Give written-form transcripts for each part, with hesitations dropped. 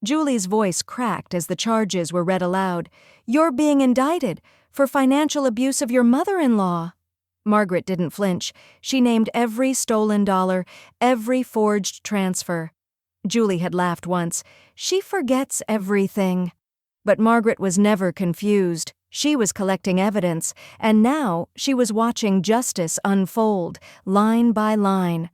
Julie's voice cracked as the charges were read aloud. "You're being indicted for financial abuse of your mother-in-law." Margaret didn't flinch. She named every stolen dollar, every forged transfer. Julie had laughed once. She forgets everything. But Margaret was never confused. She was collecting evidence, and now she was watching justice unfold, line by line.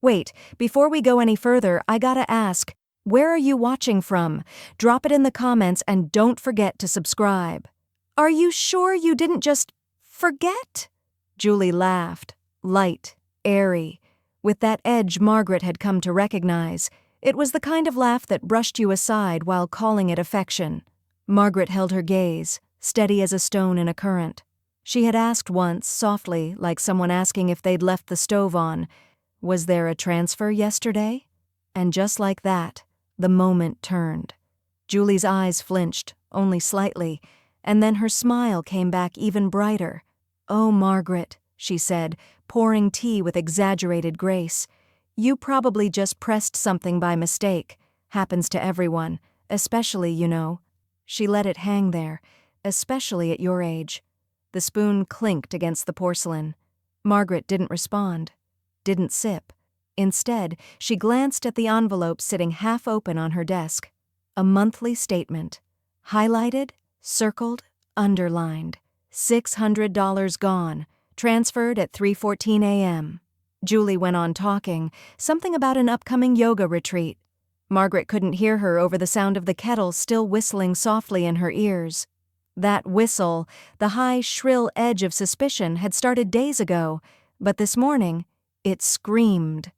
"Wait, before we go any further, I gotta ask, where are you watching from? Drop it in the comments and don't forget to subscribe." "Are you sure you didn't just forget?" Julie laughed, light, airy, with that edge Margaret had come to recognize. It was the kind of laugh that brushed you aside while calling it affection. Margaret held her gaze, steady as a stone in a current. She had asked once, softly, like someone asking if they'd left the stove on, "Was there a transfer yesterday?" And just like that, the moment turned. Julie's eyes flinched, only slightly, and then her smile came back even brighter. "Oh, Margaret," she said, pouring tea with exaggerated grace. "You probably just pressed something by mistake. Happens to everyone, especially, you know." She let it hang there, "especially at your age." The spoon clinked against the porcelain. Margaret didn't respond, didn't sip. Instead, she glanced at the envelope sitting half open on her desk. A monthly statement. Highlighted, circled, underlined. $600 gone. Transferred at 3:14 a.m. Julie went on talking, something about an upcoming yoga retreat. Margaret couldn't hear her over the sound of the kettle still whistling softly in her ears. That whistle, the high, shrill edge of suspicion, had started days ago, but this morning, it screamed.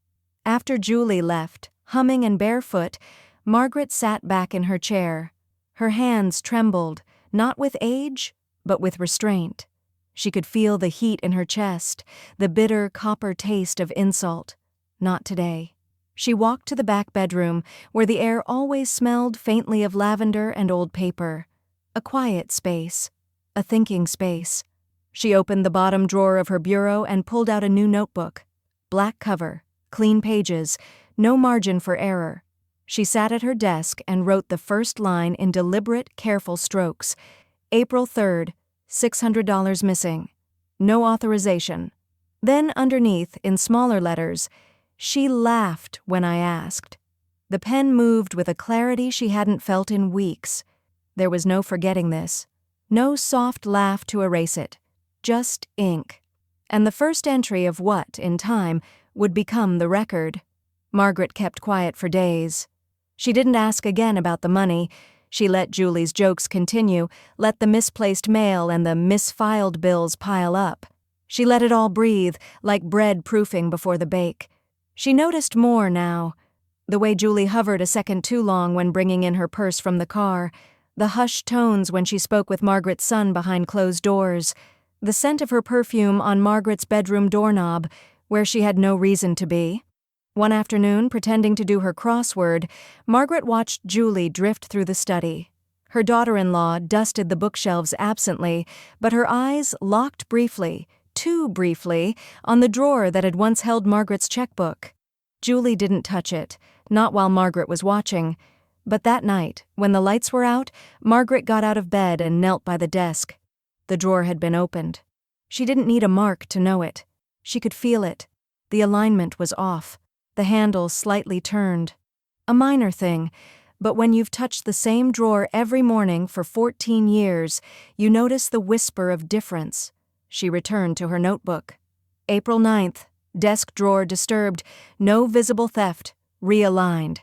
After Julie left, humming and barefoot, Margaret sat back in her chair. Her hands trembled, not with age, but with restraint. She could feel the heat in her chest, the bitter copper taste of insult. Not today. She walked to the back bedroom, where the air always smelled faintly of lavender and old paper. A quiet space. A thinking space. She opened the bottom drawer of her bureau and pulled out a new notebook. Black cover, clean pages, no margin for error. She sat at her desk and wrote the first line in deliberate, careful strokes. April 3rd, $600 missing. No authorization. Then underneath, in smaller letters, "She laughed when I asked." The pen moved with a clarity she hadn't felt in weeks. There was no forgetting this. No soft laugh to erase it. Just ink. And the first entry of what, in time, would become the record. Margaret kept quiet for days. She didn't ask again about the money. She let Julie's jokes continue, let the misplaced mail and the misfiled bills pile up. She let it all breathe, like bread proofing before the bake. She noticed more now. The way Julie hovered a second too long when bringing in her purse from the car, the hushed tones when she spoke with Margaret's son behind closed doors, the scent of her perfume on Margaret's bedroom doorknob, where she had no reason to be. One afternoon, pretending to do her crossword, Margaret watched Julie drift through the study. Her daughter-in-law dusted the bookshelves absently, but her eyes locked briefly, too briefly, on the drawer that had once held Margaret's checkbook. Julie didn't touch it, not while Margaret was watching. But that night, when the lights were out, Margaret got out of bed and knelt by the desk. The drawer had been opened. She didn't need a mark to know it. She could feel it. The alignment was off. The handle slightly turned. A minor thing, but when you've touched the same drawer every morning for 14 years, you notice the whisper of difference. She returned to her notebook. April 9th, desk drawer disturbed, no visible theft, realigned.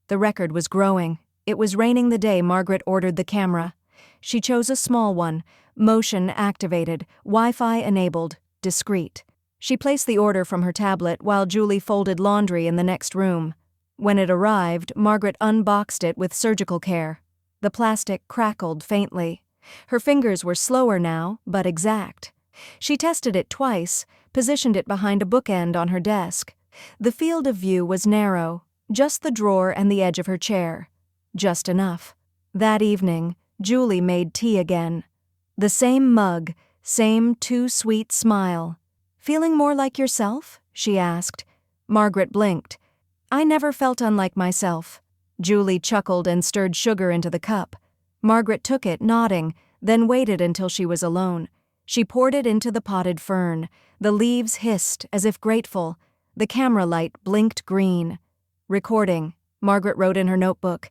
The record was growing. It was raining the day Margaret ordered the camera. She chose a small one, motion activated, Wi-Fi enabled, discreet. She placed the order from her tablet while Julie folded laundry in the next room. When it arrived, Margaret unboxed it with surgical care. The plastic crackled faintly. Her fingers were slower now, but exact. She tested it twice, positioned it behind a bookend on her desk. The field of view was narrow, just the drawer and the edge of her chair. Just enough. That evening, Julie made tea again. The same mug, same too-sweet smile. "Feeling more like yourself?" she asked. Margaret blinked. "I never felt unlike myself." Julie chuckled and stirred sugar into the cup. Margaret took it, nodding, then waited until she was alone. She poured it into the potted fern. The leaves hissed, as if grateful. The camera light blinked green. Recording, Margaret wrote in her notebook.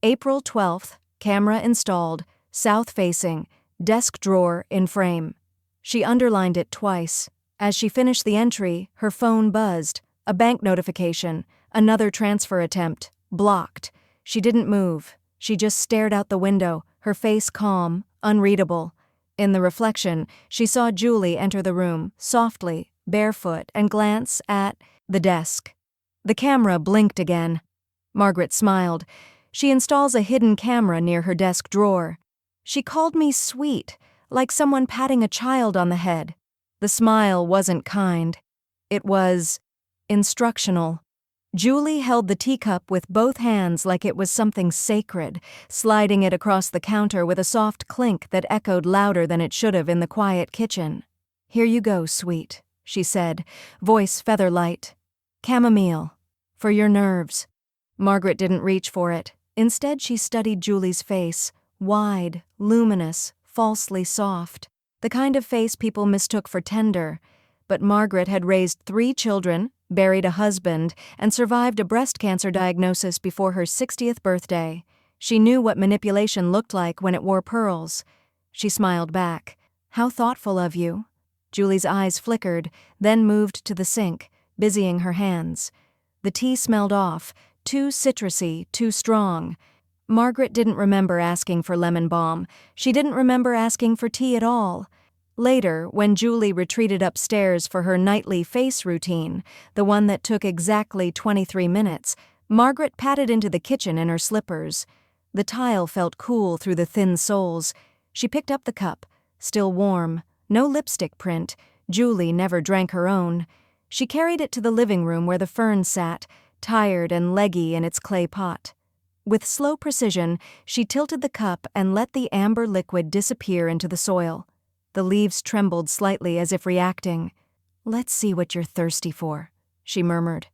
April 12th, camera installed, south-facing, desk drawer in frame. She underlined it twice. As she finished the entry, her phone buzzed. A bank notification, another transfer attempt, blocked. She didn't move. She just stared out the window, her face calm, unreadable. In the reflection, she saw Julie enter the room, softly, barefoot, and glance at the desk. The camera blinked again. Margaret smiled. She installs a hidden camera near her desk drawer. She called me sweet, like someone patting a child on the head. The smile wasn't kind. It was instructional. Julie held the teacup with both hands like it was something sacred, sliding it across the counter with a soft clink that echoed louder than it should have in the quiet kitchen. "Here you go, sweet," she said, voice feather-light. "Chamomile. For your nerves." Margaret didn't reach for it. Instead, she studied Julie's face, wide, luminous, falsely soft, the kind of face people mistook for tender. But Margaret had raised 3 children, buried a husband, and survived a breast cancer diagnosis before her 60th birthday. She knew what manipulation looked like when it wore pearls. She smiled back. "How thoughtful of you." Julie's eyes flickered, then moved to the sink, busying her hands. The tea smelled off, too citrusy, too strong. Margaret didn't remember asking for lemon balm. She didn't remember asking for tea at all. Later, when Julie retreated upstairs for her nightly face routine, the one that took exactly 23 minutes, Margaret padded into the kitchen in her slippers. The tile felt cool through the thin soles. She picked up the cup, still warm, no lipstick print. Julie never drank her own. She carried it to the living room where the fern sat, tired and leggy in its clay pot. With slow precision, she tilted the cup and let the amber liquid disappear into the soil. The leaves trembled slightly as if reacting. "Let's see what you're thirsty for," she murmured.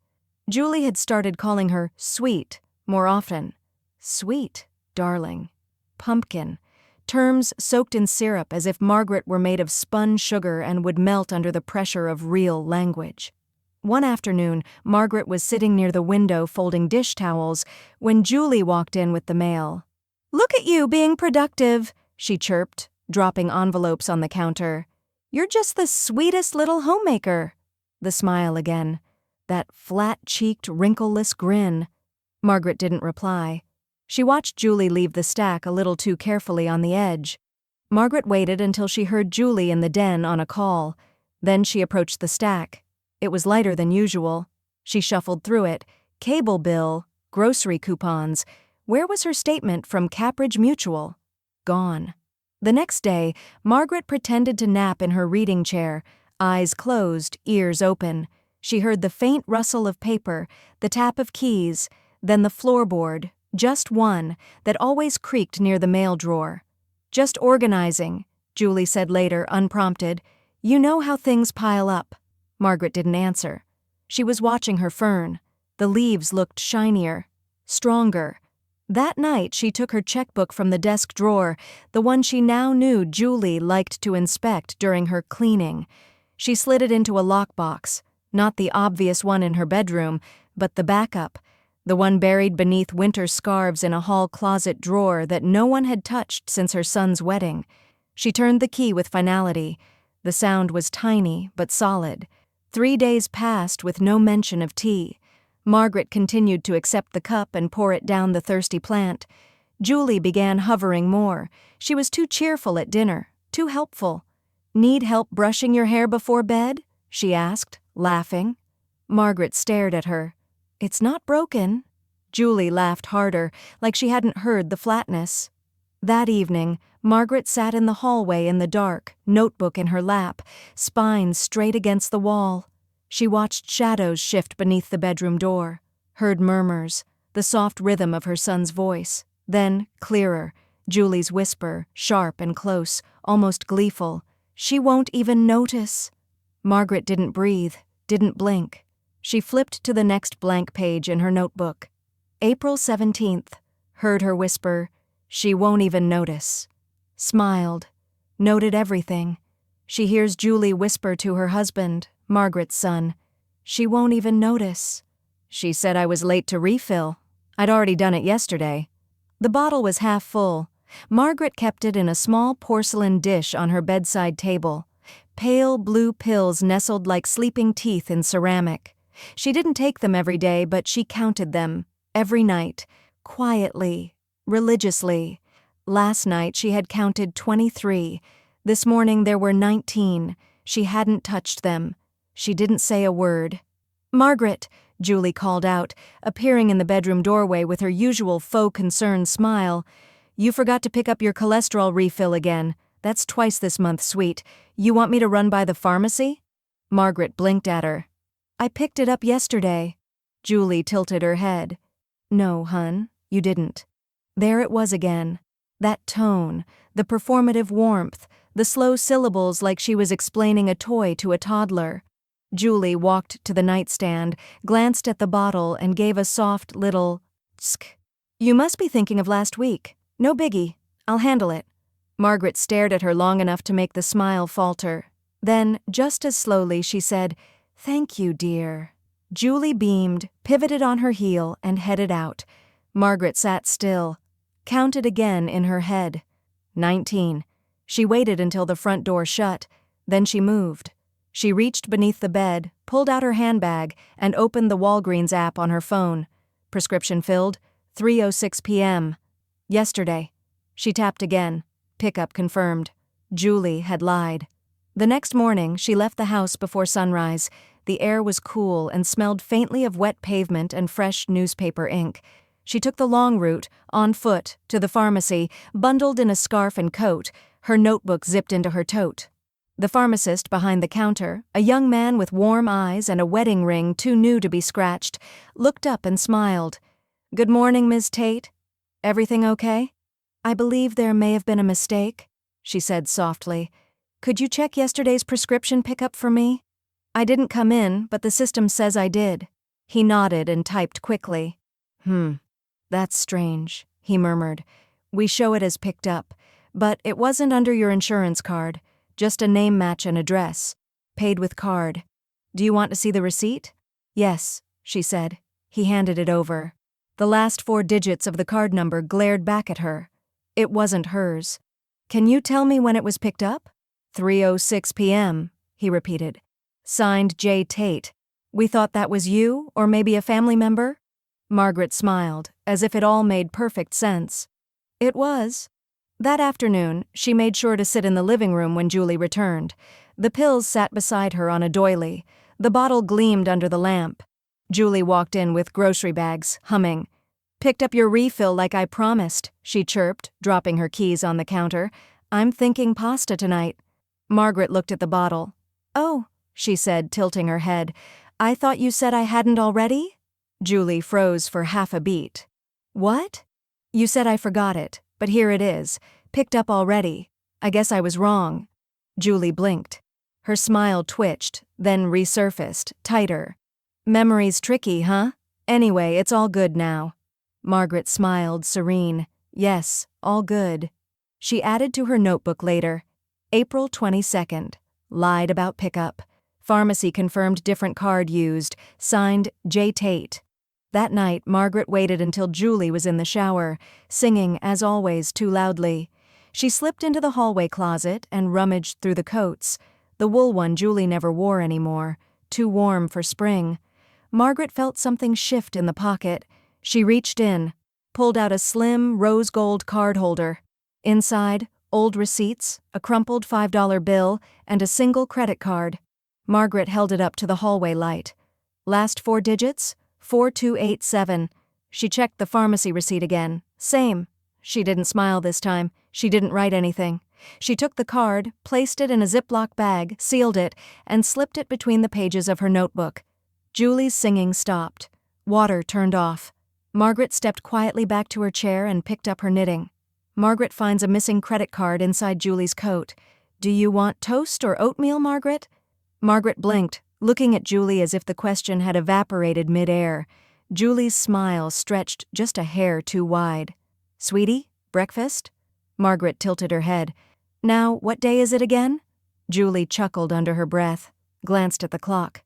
Julie had started calling her sweet more often. Sweet, darling. Pumpkin. Terms soaked in syrup as if Margaret were made of spun sugar and would melt under the pressure of real language. One afternoon, Margaret was sitting near the window folding dish towels when Julie walked in with the mail. "Look at you being productive," she chirped, dropping envelopes on the counter. "You're just the sweetest little homemaker." The smile again. That flat-cheeked, wrinkleless grin. Margaret didn't reply. She watched Julie leave the stack a little too carefully on the edge. Margaret waited until she heard Julie in the den on a call. Then she approached the stack. It was lighter than usual. She shuffled through it. Cable bill, grocery coupons. Where was her statement from Capridge Mutual? Gone. The next day, Margaret pretended to nap in her reading chair, eyes closed, ears open. She heard the faint rustle of paper, the tap of keys, then the floorboard, just one, that always creaked near the mail drawer. "Just organizing," Julie said later, unprompted. "You know how things pile up." Margaret didn't answer. She was watching her fern. The leaves looked shinier, stronger. That night, she took her checkbook from the desk drawer, the one she now knew Julie liked to inspect during her cleaning. She slid it into a lockbox, not the obvious one in her bedroom, but the backup, the one buried beneath winter scarves in a hall closet drawer that no one had touched since her son's wedding. She turned the key with finality. The sound was tiny but solid. 3 days passed with no mention of tea. Margaret continued to accept the cup and pour it down the thirsty plant. Julie began hovering more. She was too cheerful at dinner, too helpful. "Need help brushing your hair before bed?" she asked, laughing. Margaret stared at her. "It's not broken." Julie laughed harder, like she hadn't heard the flatness. That evening, Margaret sat in the hallway in the dark, notebook in her lap, spine straight against the wall. She watched shadows shift beneath the bedroom door, heard murmurs, the soft rhythm of her son's voice, then, clearer, Julie's whisper, sharp and close, almost gleeful. "She won't even notice." Margaret didn't breathe, didn't blink. She flipped to the next blank page in her notebook. April 17th. Heard her whisper, "She won't even notice." Smiled. Noted everything. She hears Julie whisper to her husband, Margaret's son, "She won't even notice." She said I was late to refill. I'd already done it yesterday. The bottle was half full. Margaret kept it in a small porcelain dish on her bedside table. Pale blue pills nestled like sleeping teeth in ceramic. She didn't take them every day, but she counted them, every night, quietly, religiously. Last night she had counted 23. This morning there were 19. She hadn't touched them. She didn't say a word. "Margaret," Julie called out, appearing in the bedroom doorway with her usual faux concerned smile. "You forgot to pick up your cholesterol refill again. That's twice this month, sweet. You want me to run by the pharmacy?" Margaret blinked at her. "I picked it up yesterday." Julie tilted her head. "No, hun, you didn't." There it was again. That tone, the performative warmth, the slow syllables like she was explaining a toy to a toddler. Julie walked to the nightstand, glanced at the bottle, and gave a soft little tsk. "You must be thinking of last week. No biggie. I'll handle it." Margaret stared at her long enough to make the smile falter. Then, just as slowly, she said, "Thank you, dear." Julie beamed, pivoted on her heel, and headed out. Margaret sat still, counted again in her head. 19. She waited until the front door shut. Then she moved. She reached beneath the bed, pulled out her handbag, and opened the Walgreens app on her phone. Prescription filled, 3:06 p.m. Yesterday. She tapped again. Pickup confirmed. Julie had lied. The next morning, she left the house before sunrise. The air was cool and smelled faintly of wet pavement and fresh newspaper ink. She took the long route, on foot, to the pharmacy, bundled in a scarf and coat, her notebook zipped into her tote. The pharmacist behind the counter, a young man with warm eyes and a wedding ring too new to be scratched, looked up and smiled. "Good morning, Ms. Tate. Everything okay?" "I believe there may have been a mistake," she said softly. "Could you check yesterday's prescription pickup for me?" "I didn't come in, but the system says I did." He nodded and typed quickly. That's strange," he murmured. "We show it as picked up, but it wasn't under your insurance card. Just a name match and address. Paid with card. Do you want to see the receipt?" "Yes," she said. He handed it over. The last 4 digits of the card number glared back at her. It wasn't hers. "Can you tell me when it was picked up?" 3:06 p.m., he repeated. "Signed J. Tate. We thought that was you, or maybe a family member?" Margaret smiled, as if it all made perfect sense. It was. That afternoon, she made sure to sit in the living room when Julie returned. The pills sat beside her on a doily. The bottle gleamed under the lamp. Julie walked in with grocery bags, humming. "Picked up your refill like I promised," she chirped, dropping her keys on the counter. "I'm thinking pasta tonight." Margaret looked at the bottle. "Oh," she said, tilting her head. "I thought you said I hadn't already?" Julie froze for half a beat. "What?" "You said I forgot it, but here it is. Picked up already. I guess I was wrong." Julie blinked. Her smile twitched, then resurfaced, tighter. "Memory's tricky, huh? Anyway, it's all good now." Margaret smiled, serene. "Yes, all good." She added to her notebook later. April 22nd. Lied about pickup. Pharmacy confirmed different card used. Signed J. Tate. That night, Margaret waited until Julie was in the shower, singing, as always, too loudly. She slipped into the hallway closet and rummaged through the coats. The wool one Julie never wore anymore, too warm for spring. Margaret felt something shift in the pocket. She reached in, pulled out a slim, rose-gold card holder. Inside, old receipts, a crumpled $5 bill, and a single credit card. Margaret held it up to the hallway light. Last 4 digits? 4287. She checked the pharmacy receipt again. Same. She didn't smile this time. She didn't write anything. She took the card, placed it in a Ziploc bag, sealed it, and slipped it between the pages of her notebook. Julie's singing stopped. Water turned off. Margaret stepped quietly back to her chair and picked up her knitting. Margaret finds a missing credit card inside Julie's coat. "Do you want toast or oatmeal, Margaret?" Margaret blinked, looking at Julie as if the question had evaporated mid-air. Julie's smile stretched just a hair too wide. "Sweetie, breakfast?" Margaret tilted her head. "Now, what day is it again?" Julie chuckled under her breath, glanced at the clock.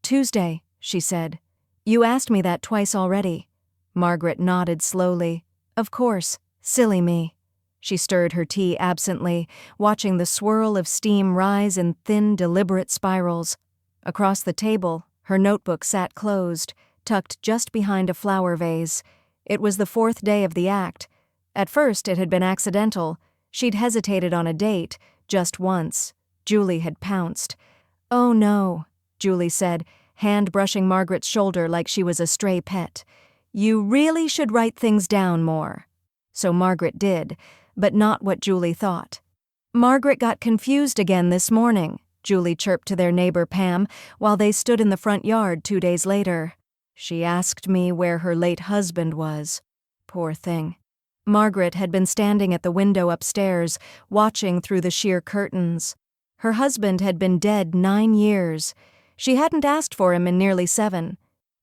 "Tuesday," she said. "You asked me that twice already." Margaret nodded slowly. "Of course. Silly me." She stirred her tea absently, watching the swirl of steam rise in thin, deliberate spirals. Across the table, her notebook sat closed, tucked just behind a flower vase. It was the 4th day of the act. At first it had been accidental. She'd hesitated on a date, just once. Julie had pounced. "Oh no," Julie said, hand brushing Margaret's shoulder like she was a stray pet. "You really should write things down more." So Margaret did, but not what Julie thought. "Margaret got confused again this morning," Julie chirped to their neighbor Pam while they stood in the front yard 2 days later. "She asked me where her late husband was. Poor thing." Margaret had been standing at the window upstairs, watching through the sheer curtains. Her husband had been dead 9 years. She hadn't asked for him in nearly 7.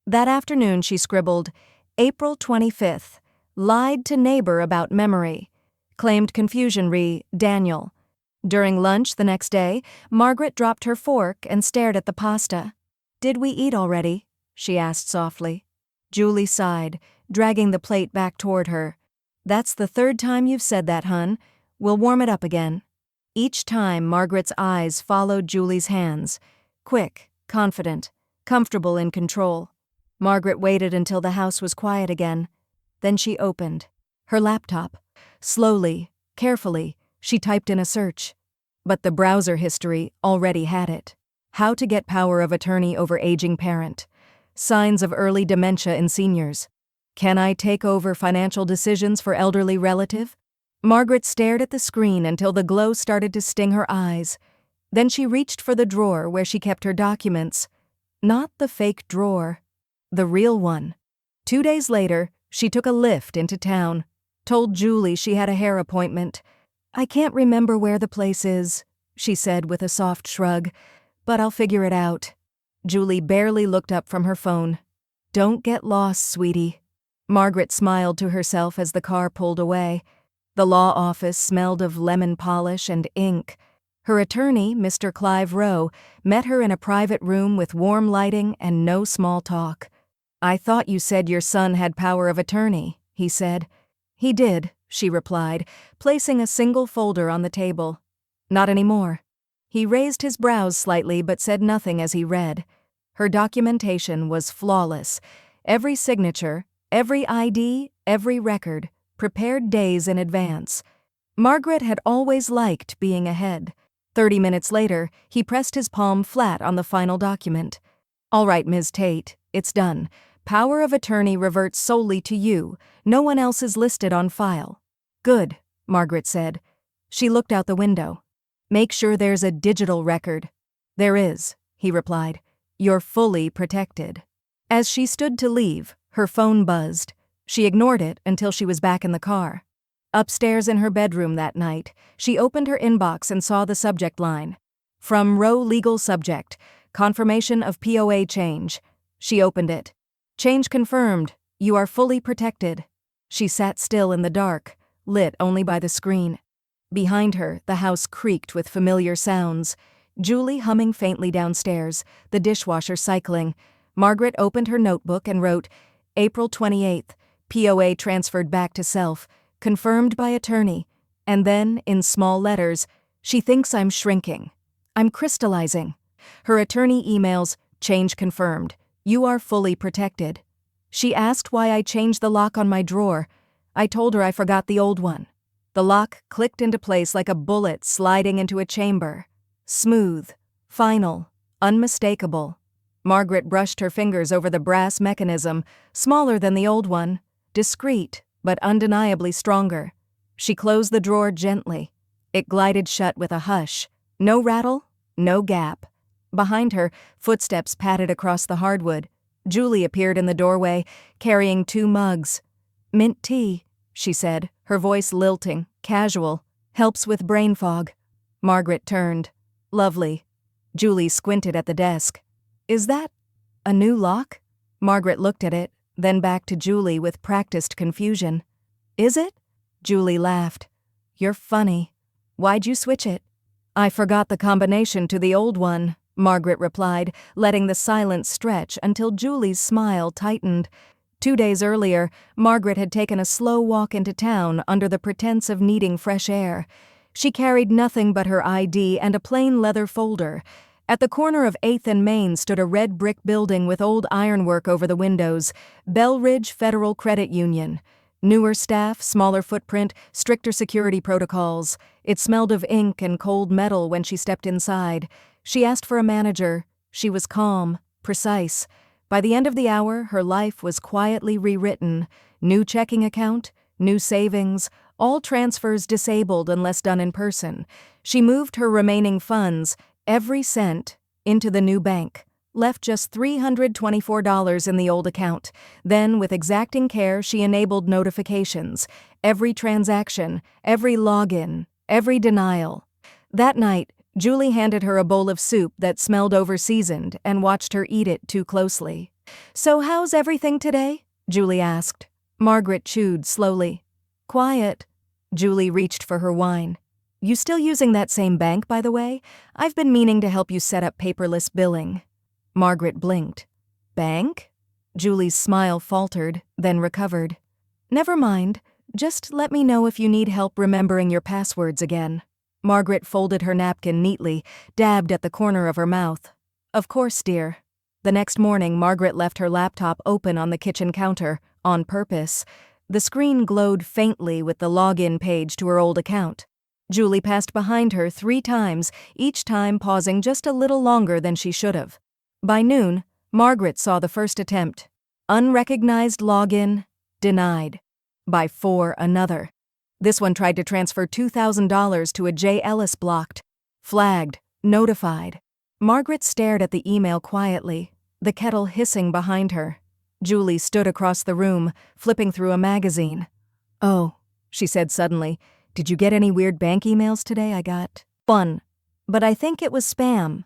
That afternoon she scribbled, "April 25th, lied to neighbor about memory. Claimed confusion Daniel." During lunch the next day, Margaret dropped her fork and stared at the pasta. "Did we eat already?" she asked softly. Julie sighed, dragging the plate back toward her. "That's the 3rd time you've said that, hun. We'll warm it up again." Each time Margaret's eyes followed Julie's hands. Quick, confident, comfortable in control. Margaret waited until the house was quiet again. Then she opened her laptop. Slowly, carefully, she typed in a search. But the browser history already had it. How to get power of attorney over aging parent. Signs of early dementia in seniors. Can I take over financial decisions for elderly relative? Margaret stared at the screen until the glow started to sting her eyes. Then she reached for the drawer where she kept her documents. Not the fake drawer. The real one. 2 days later, she took a lift into town. Told Julie she had a hair appointment. "I can't remember where the place is," she said with a soft shrug, "but I'll figure it out." Julie barely looked up from her phone. "Don't get lost, sweetie." Margaret smiled to herself as the car pulled away. The law office smelled of lemon polish and ink. Her attorney, Mr. Clive Rowe, met her in a private room with warm lighting and no small talk. "I thought you said your son had power of attorney," he said. "He did," she replied, placing a single folder on the table. "Not anymore." He raised his brows slightly but said nothing as he read. Her documentation was flawless. Every signature, every ID, every record, prepared days in advance. Margaret had always liked being ahead. 30 minutes later, he pressed his palm flat on the final document. "All right, Ms. Tate, it's done. Power of attorney reverts solely to you. No one else is listed on file." "Good," Margaret said. She looked out the window. "Make sure there's a digital record." "There is," he replied. "You're fully protected." As she stood to leave, her phone buzzed. She ignored it until she was back in the car. Upstairs in her bedroom that night, she opened her inbox and saw the subject line. From Rowe Legal Subject, confirmation of POA change. She opened it. "Change confirmed. You are fully protected." She sat still in the dark, lit only by the screen. Behind her, the house creaked with familiar sounds. Julie humming faintly downstairs, the dishwasher cycling. Margaret opened her notebook and wrote, "April 28th, POA transferred back to self, confirmed by attorney." And then, in small letters, "She thinks I'm shrinking. I'm crystallizing." Her attorney emails, "Change confirmed. You are fully protected." She asked why I changed the lock on my drawer. I told her I forgot the old one. The lock clicked into place like a bullet sliding into a chamber. Smooth, final, unmistakable. Margaret brushed her fingers over the brass mechanism, smaller than the old one, discreet, but undeniably stronger. She closed the drawer gently. It glided shut with a hush. No rattle, no gap. Behind her, footsteps padded across the hardwood. Julie appeared in the doorway, carrying 2 mugs. "Mint tea," she said, her voice lilting, casual. "Helps with brain fog." Margaret turned. "Lovely." Julie squinted at the desk. "Is that a new lock?" Margaret looked at it, then back to Julie with practiced confusion. "Is it?" Julie laughed. "You're funny. Why'd you switch it?" "I forgot the combination to the old one," Margaret replied, letting the silence stretch until Julie's smile tightened. 2 days earlier, Margaret had taken a slow walk into town under the pretense of needing fresh air. She carried nothing but her ID and a plain leather folder. At the corner of 8th and Main stood a red brick building with old ironwork over the windows, Belridge Federal Credit Union. Newer staff, smaller footprint, stricter security protocols. It smelled of ink and cold metal when she stepped inside. She asked for a manager. She was calm, precise. By the end of the hour, her life was quietly rewritten. New checking account, new savings, all transfers disabled unless done in person. She moved her remaining funds, every cent, into the new bank. Left just $324 in the old account. Then, with exacting care, she enabled notifications. Every transaction, every login, every denial. That night, Julie handed her a bowl of soup that smelled over-seasoned and watched her eat it too closely. "So how's everything today?" Julie asked. Margaret chewed slowly. "Quiet." Julie reached for her wine. "You still using that same bank, by the way? I've been meaning to help you set up paperless billing." Margaret blinked. "Bank?" Julie's smile faltered, then recovered. "Never mind. Just let me know if you need help remembering your passwords again." Margaret folded her napkin neatly, dabbed at the corner of her mouth. "Of course, dear." The next morning, Margaret left her laptop open on the kitchen counter, on purpose. The screen glowed faintly with the login page to her old account. Julie passed behind her 3 times, each time pausing just a little longer than she should have. By noon, Margaret saw the first attempt. Unrecognized login, denied. By 4, another. This one tried to transfer $2,000 to a J. Ellis blocked. Flagged, notified. Margaret stared at the email quietly, the kettle hissing behind her. Julie stood across the room, flipping through a magazine. "Oh," she said suddenly, "did you get any weird bank emails today? I got one. But I think it was spam."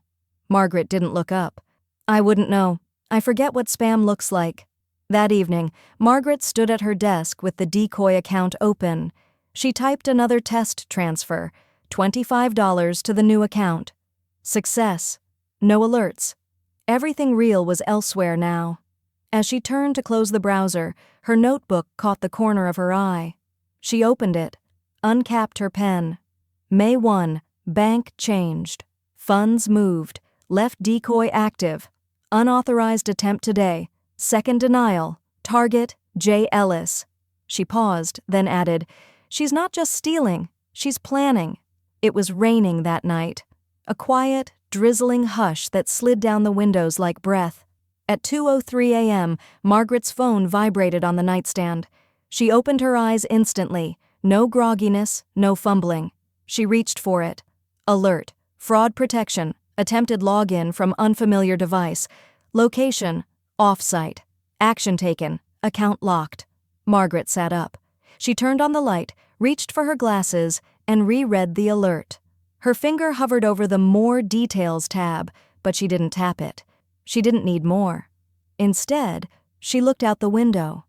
Margaret didn't look up. "I wouldn't know. I forget what spam looks like." That evening, Margaret stood at her desk with the decoy account open. She typed another test transfer, $25 to the new account. Success. No alerts. Everything real was elsewhere now. As she turned to close the browser, her notebook caught the corner of her eye. She opened it, uncapped her pen. May 1, bank changed. Funds moved. Left decoy active. Unauthorized attempt today. Second denial. Target, J. Ellis. She paused, then added, "She's not just stealing, she's planning." It was raining that night. A quiet, drizzling hush that slid down the windows like breath. At 2:03 a.m., Margaret's phone vibrated on the nightstand. She opened her eyes instantly. No grogginess, no fumbling. She reached for it. Alert. Fraud protection. Attempted login from unfamiliar device. Location. Off-site. Action taken. Account locked. Margaret sat up. She turned on the light, reached for her glasses, and reread the alert. Her finger hovered over the More Details tab, but she didn't tap it. She didn't need more. Instead, she looked out the window.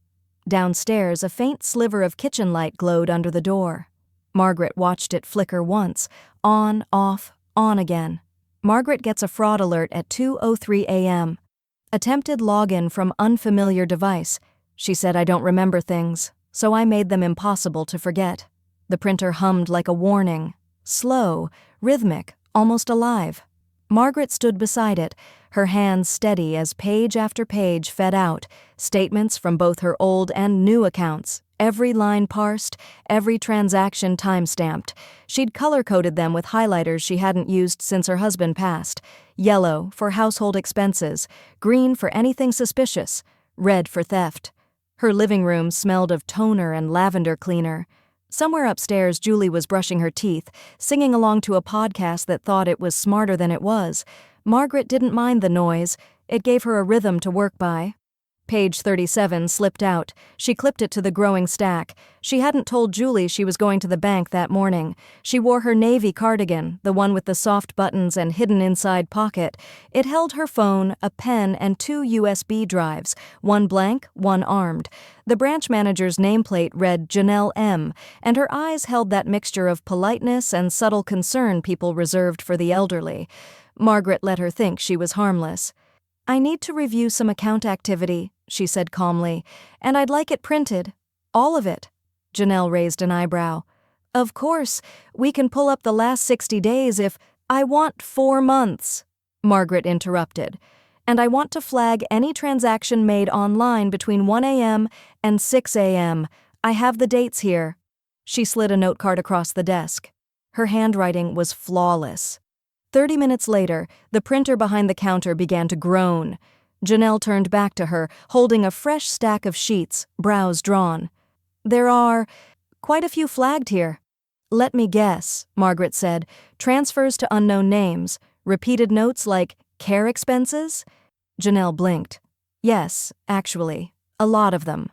Downstairs, a faint sliver of kitchen light glowed under the door. Margaret watched it flicker once, on, off, on again. Margaret gets a fraud alert at 2:03 a.m. Attempted login from unfamiliar device. She said, "I don't remember things, so I made them impossible to forget." The printer hummed like a warning. Slow, rhythmic, almost alive. Margaret stood beside it, her hands steady as page after page fed out, statements from both her old and new accounts, every line parsed, every transaction time-stamped. She'd color-coded them with highlighters she hadn't used since her husband passed. Yellow for household expenses, green for anything suspicious, red for theft. Her living room smelled of toner and lavender cleaner. Somewhere upstairs, Julie was brushing her teeth, singing along to a podcast that thought it was smarter than it was. Margaret didn't mind the noise. It gave her a rhythm to work by. Page 37 slipped out. She clipped it to the growing stack. She hadn't told Julie she was going to the bank that morning. She wore her navy cardigan, the one with the soft buttons and hidden inside pocket. It held her phone, a pen, and 2 USB drives, one blank, one armed. The branch manager's nameplate read Janelle M., and her eyes held that mixture of politeness and subtle concern people reserved for the elderly. Margaret let her think she was harmless. "I need to review some account activity," she said calmly, "and I'd like it printed. All of it." Janelle raised an eyebrow. "Of course, we can pull up the last 60 days if—" "I want 4 months," Margaret interrupted. "And I want to flag any transaction made online between 1 a.m. and 6 a.m. I have the dates here." She slid a note card across the desk. Her handwriting was flawless. 30 minutes later, the printer behind the counter began to groan. Janelle turned back to her, holding a fresh stack of sheets, brows drawn. "There are quite a few flagged here." "Let me guess," Margaret said. "Transfers to unknown names, repeated notes like care expenses?" Janelle blinked. "Yes, actually, a lot of them."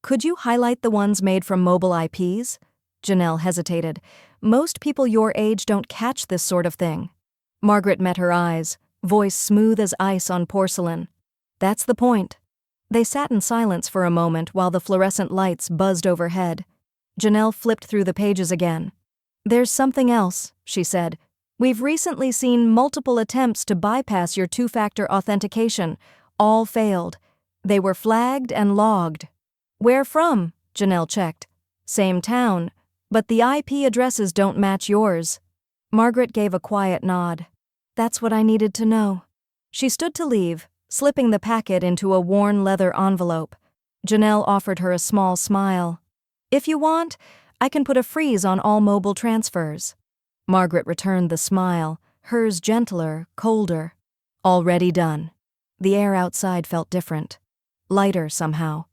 "Could you highlight the ones made from mobile IPs?" Janelle hesitated. "Most people your age don't catch this sort of thing." Margaret met her eyes, voice smooth as ice on porcelain. "That's the point." They sat in silence for a moment while the fluorescent lights buzzed overhead. Janelle flipped through the pages again. "There's something else," she said. "We've recently seen multiple attempts to bypass your 2-factor authentication. All failed. They were flagged and logged." "Where from?" Janelle checked. "Same town, but the IP addresses don't match yours." Margaret gave a quiet nod. "That's what I needed to know." She stood to leave, slipping the packet into a worn leather envelope. Janelle offered her a small smile. "If you want, I can put a freeze on all mobile transfers." Margaret returned the smile, hers gentler, colder. Already done. The air outside felt different. Lighter somehow.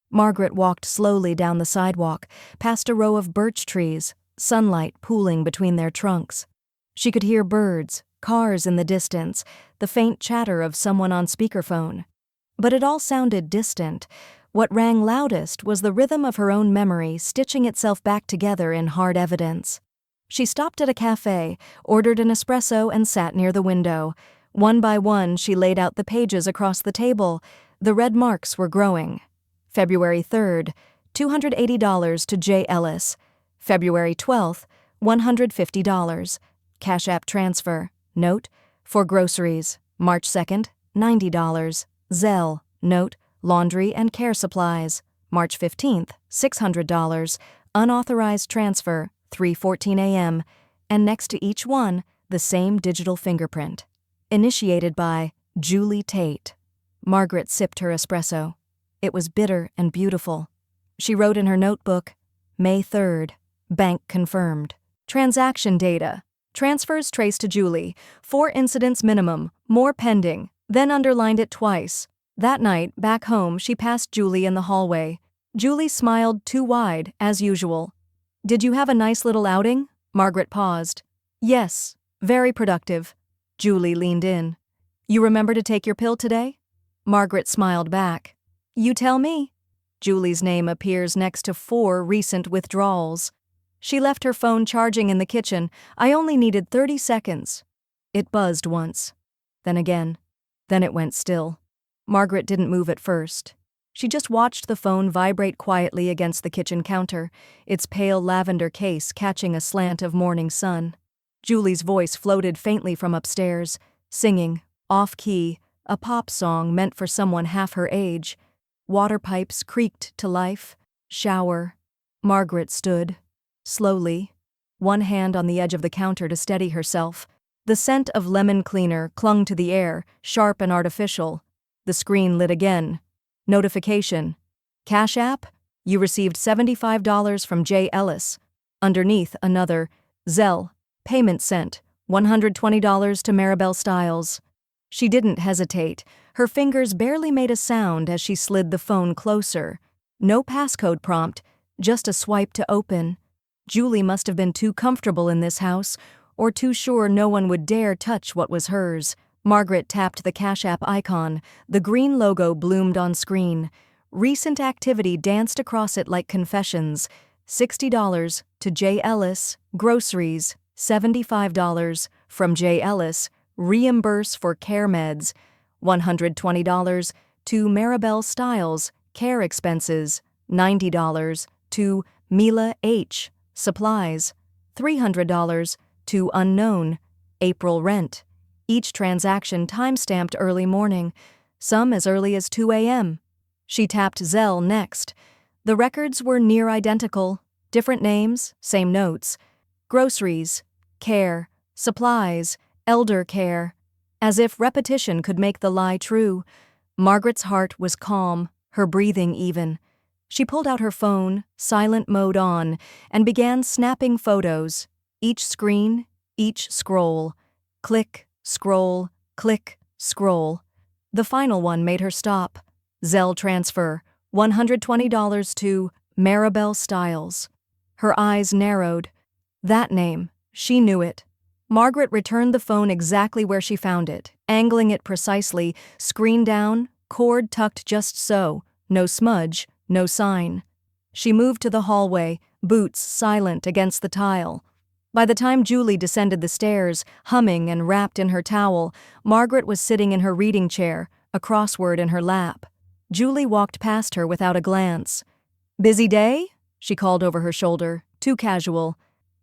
Margaret walked slowly down the sidewalk, past a row of birch trees, sunlight pooling between their trunks. She could hear birds, cars in the distance, the faint chatter of someone on speakerphone. But it all sounded distant. What rang loudest was the rhythm of her own memory stitching itself back together in hard evidence. She stopped at a cafe, ordered an espresso, and sat near the window. One by one, she laid out the pages across the table. The red marks were growing. February 3rd, $280 to J. Ellis. February 12th, $150. Cash App transfer. Note, for groceries. March 2nd, $90. Zelle. Note, laundry and care supplies. March 15th, $600. Unauthorized transfer, 3:14 a.m. And next to each one, the same digital fingerprint. Initiated by Julie Tate. Margaret sipped her espresso. It was bitter and beautiful. She wrote in her notebook, May 3rd, bank confirmed. Transaction data. Transfers traced to Julie. 4 incidents minimum, more pending, then underlined it twice. That night, back home, she passed Julie in the hallway. Julie smiled too wide, as usual. "Did you have a nice little outing?" Margaret paused. "Yes, very productive." Julie leaned in. "You remember to take your pill today?" Margaret smiled back. "You tell me." Julie's name appears next to 4 recent withdrawals. She left her phone charging in the kitchen. "I only needed 30 seconds. It buzzed once. Then again. Then it went still. Margaret didn't move at first. She just watched the phone vibrate quietly against the kitchen counter, its pale lavender case catching a slant of morning sun. Julie's voice floated faintly from upstairs, singing, off-key, a pop song meant for someone half her age. Water pipes creaked to life. Shower. Margaret stood. Slowly, one hand on the edge of the counter to steady herself. The scent of lemon cleaner clung to the air, sharp and artificial. The screen lit again. Notification. Cash App? You received $75 from J. Ellis. Underneath, another. Zelle. Payment sent. $120 to Maribel Stiles. She didn't hesitate. Her fingers barely made a sound as she slid the phone closer. No passcode prompt, just a swipe to open. Julie must have been too comfortable in this house, or too sure no one would dare touch what was hers. Margaret tapped the Cash App icon. The green logo bloomed on screen. Recent activity danced across it like confessions. $60 to J. Ellis, groceries. $75 from J. Ellis, reimburse for care meds. $120 to Maribel Stiles, care expenses. $90 to Mila H., supplies. $300 to unknown, April rent. Each transaction timestamped early morning, some as early as 2 a.m. She tapped Zelle next. The records were near identical, different names, same notes. Groceries, care, supplies, elder care. As if repetition could make the lie true, Margaret's heart was calm, her breathing even. She pulled out her phone, silent mode on, and began snapping photos. Each screen, each scroll. Click, scroll, click, scroll. The final one made her stop. Zelle transfer, $120 to Maribel Stiles. Her eyes narrowed. That name, she knew it. Margaret returned the phone exactly where she found it, angling it precisely, screen down, cord tucked just so, no smudge, no sign. She moved to the hallway, boots silent against the tile. By the time Julie descended the stairs, humming and wrapped in her towel, Margaret was sitting in her reading chair, a crossword in her lap. Julie walked past her without a glance. "Busy day?" she called over her shoulder, too casual.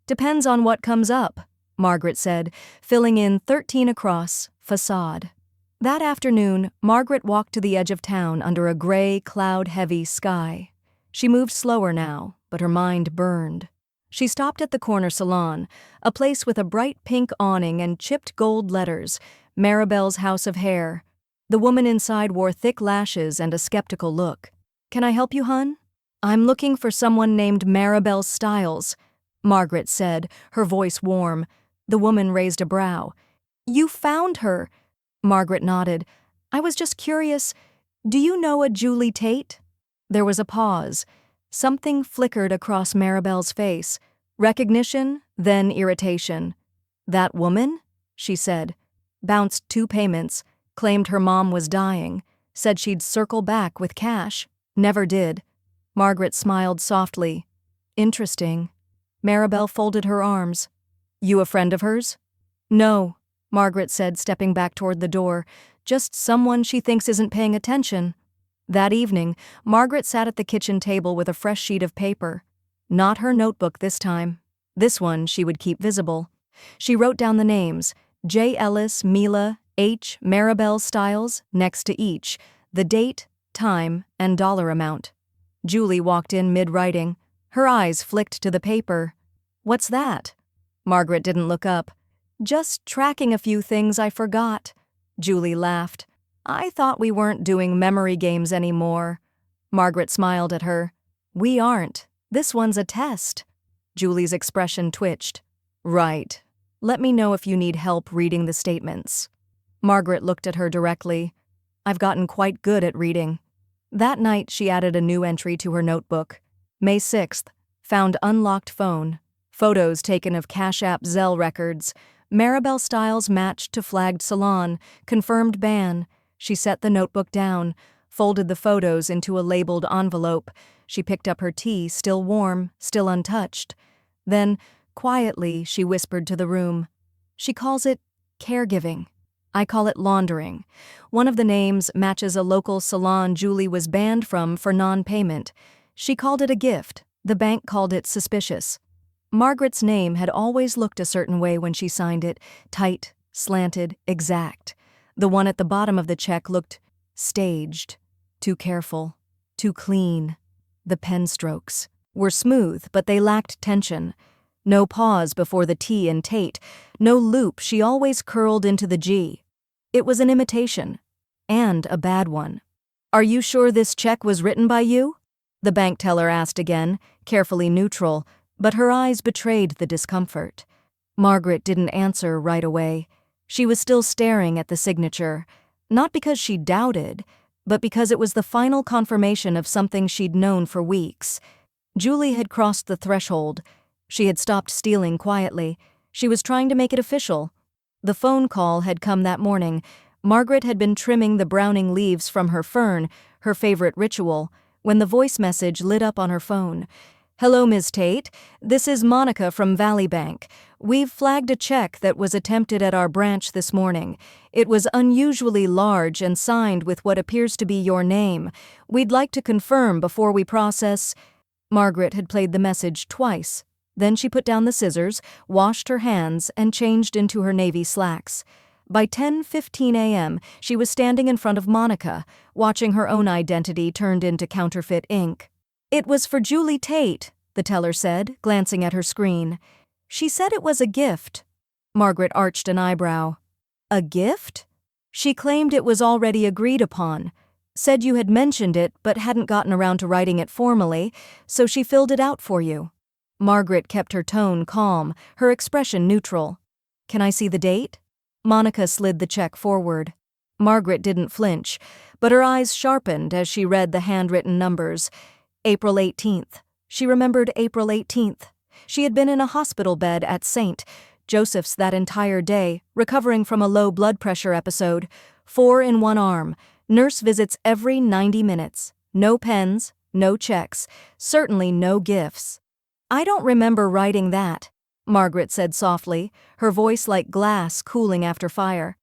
"Depends on what comes up," Margaret said, filling in 13 across, facade. That afternoon, Margaret walked to the edge of town under a gray, cloud-heavy sky. She moved slower now, but her mind burned. She stopped at the corner salon, a place with a bright pink awning and chipped gold letters, Maribel's House of Hair. The woman inside wore thick lashes and a skeptical look. "Can I help you, hun?" "I'm looking for someone named Maribel Stiles," Margaret said, her voice warm. The woman raised a brow. "You found her." Margaret nodded. "I was just curious. Do you know a Julie Tate?" There was a pause. Something flickered across Maribel's face. Recognition, then irritation. "That woman?" she said. "Bounced 2 payments, claimed her mom was dying, said she'd circle back with cash. Never did." Margaret smiled softly. "Interesting." Maribel folded her arms. "You a friend of hers?" "No," Margaret said, stepping back toward the door. "Just someone she thinks isn't paying attention." That evening, Margaret sat at the kitchen table with a fresh sheet of paper. Not her notebook this time. This one she would keep visible. She wrote down the names, J. Ellis, Mila, H. Maribel Stiles, next to each, the date, time, and dollar amount. Julie walked in mid-writing. Her eyes flicked to the paper. "What's that?" Margaret didn't look up. "Just tracking a few things I forgot." Julie laughed. "I thought we weren't doing memory games anymore." Margaret smiled at her. "We aren't. This one's a test." Julie's expression twitched. "Right. Let me know if you need help reading the statements." Margaret looked at her directly. "I've gotten quite good at reading." That night she added a new entry to her notebook. May 6th. Found unlocked phone. Photos taken of Cash App Zelle records. Maribel Stiles matched to flagged salon. Confirmed ban. She set the notebook down, folded the photos into a labeled envelope. She picked up her tea, still warm, still untouched. Then, quietly, she whispered to the room. "She calls it caregiving. I call it laundering. One of the names matches a local salon Julie was banned from for non-payment. She called it a gift. The bank called it suspicious." Margaret's name had always looked a certain way when she signed it, tight, slanted, exact. The one at the bottom of the check looked staged, too careful, too clean. The pen strokes were smooth, but they lacked tension. No pause before the T in Tate, no loop she always curled into the G. It was an imitation, and a bad one. "Are you sure this check was written by you?" the bank teller asked again, carefully neutral, but her eyes betrayed the discomfort. Margaret didn't answer right away. She was still staring at the signature, not because she doubted, but because it was the final confirmation of something she'd known for weeks. Julie had crossed the threshold. She had stopped stealing quietly. She was trying to make it official. The phone call had come that morning. Margaret had been trimming the browning leaves from her fern, her favorite ritual, when the voice message lit up on her phone. "Hello, Ms. Tate. This is Monica from Valley Bank. We've flagged a check that was attempted at our branch this morning. It was unusually large and signed with what appears to be your name. We'd like to confirm before we process—" Margaret had played the message twice. Then she put down the scissors, washed her hands, and changed into her navy slacks. By 10:15 a.m., she was standing in front of Monica, watching her own identity turned into counterfeit ink. "It was for Julie Tate," the teller said, glancing at her screen. "She said it was a gift." Margaret arched an eyebrow. "A gift?" "She claimed it was already agreed upon. Said you had mentioned it but hadn't gotten around to writing it formally, so she filled it out for you." Margaret kept her tone calm, her expression neutral. "Can I see the date?" Monica slid the check forward. Margaret didn't flinch, but her eyes sharpened as she read the handwritten numbers. April 18th. She remembered April 18th. She had been in a hospital bed at St. Joseph's that entire day, recovering from a low blood pressure episode. 4 in one arm. Nurse visits every 90 minutes. No pens, no checks, certainly no gifts. "I don't remember writing that," Margaret said softly, her voice like glass cooling after fire.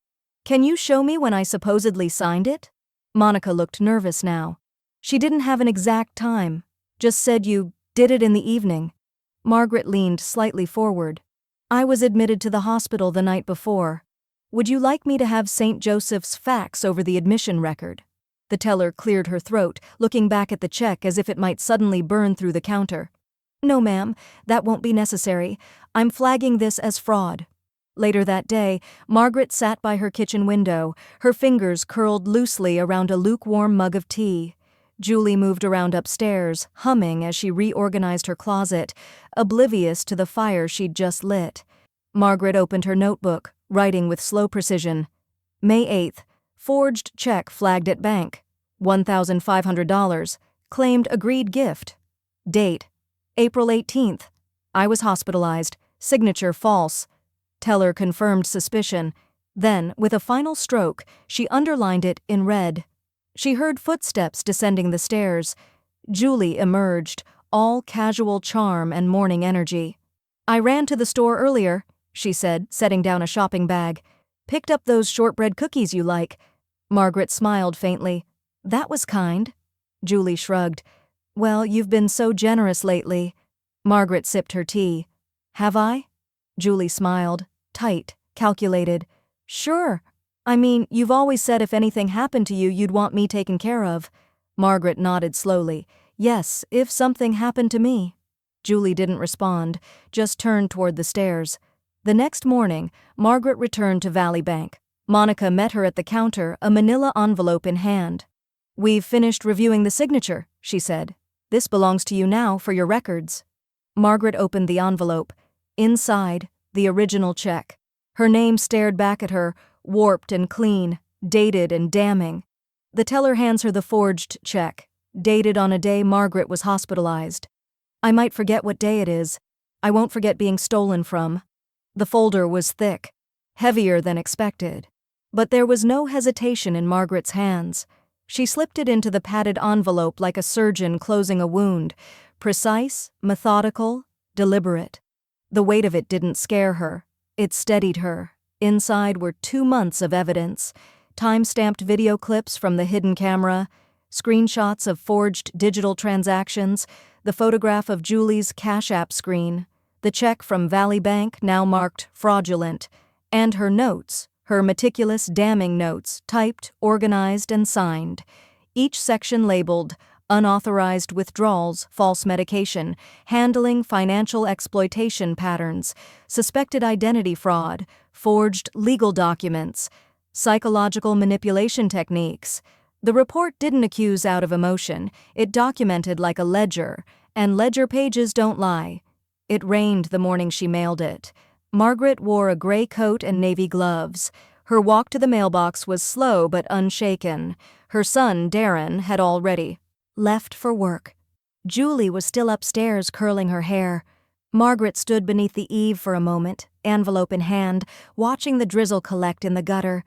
"Can you show me when I supposedly signed it?" Monica looked nervous now. She didn't have an exact time, just said you did it in the evening. Margaret leaned slightly forward. "I was admitted to the hospital the night before. Would you like me to have St. Joseph's fax over the admission record?" The teller cleared her throat, looking back at the check as if it might suddenly burn through the counter. "No, ma'am, that won't be necessary. I'm flagging this as fraud." Later that day, Margaret sat by her kitchen window, her fingers curled loosely around a lukewarm mug of tea. Julie moved around upstairs, humming as she reorganized her closet, oblivious to the fire she'd just lit. Margaret opened her notebook, writing with slow precision. May 8th, forged check flagged at bank. $1,500, claimed agreed gift. Date, April 18th. I was hospitalized. Signature false. Teller confirmed suspicion. Then, with a final stroke, she underlined it in red. She heard footsteps descending the stairs. Julie emerged, all casual charm and morning energy. "I ran to the store earlier," she said, setting down a shopping bag. "Picked up those shortbread cookies you like." Margaret smiled faintly. "That was kind." Julie shrugged. "Well, you've been so generous lately." Margaret sipped her tea. "Have I?" Julie smiled, tight, calculated. "Sure. I mean, you've always said if anything happened to you, you'd want me taken care of." Margaret nodded slowly. "Yes, if something happened to me." Julie didn't respond, just turned toward the stairs. The next morning, Margaret returned to Valley Bank. Monica met her at the counter, a manila envelope in hand. "We've finished reviewing the signature," she said. "This belongs to you now for your records." Margaret opened the envelope. Inside, the original check. Her name stared back at her, warped and clean, dated and damning. The teller hands her the forged check, dated on a day Margaret was hospitalized. "I might forget what day it is. I won't forget being stolen from." The folder was thick, heavier than expected. But there was no hesitation in Margaret's hands. She slipped it into the padded envelope like a surgeon closing a wound, precise, methodical, deliberate. The weight of it didn't scare her. It steadied her. Inside were 2 months of evidence, time-stamped video clips from the hidden camera, screenshots of forged digital transactions, the photograph of Julie's Cash App screen, the check from Valley Bank now marked fraudulent, and her notes, her meticulous, damning notes, typed, organized, and signed. Each section labeled unauthorized withdrawals, false medication, handling financial exploitation patterns, suspected identity fraud, forged legal documents, psychological manipulation techniques. The report didn't accuse out of emotion, it documented like a ledger, and ledger pages don't lie. It rained the morning she mailed it. Margaret wore a gray coat and navy gloves. Her walk to the mailbox was slow but unshaken. Her son, Darren, had already left for work. Julie was still upstairs curling her hair. Margaret stood beneath the eave for a moment, envelope in hand, watching the drizzle collect in the gutter.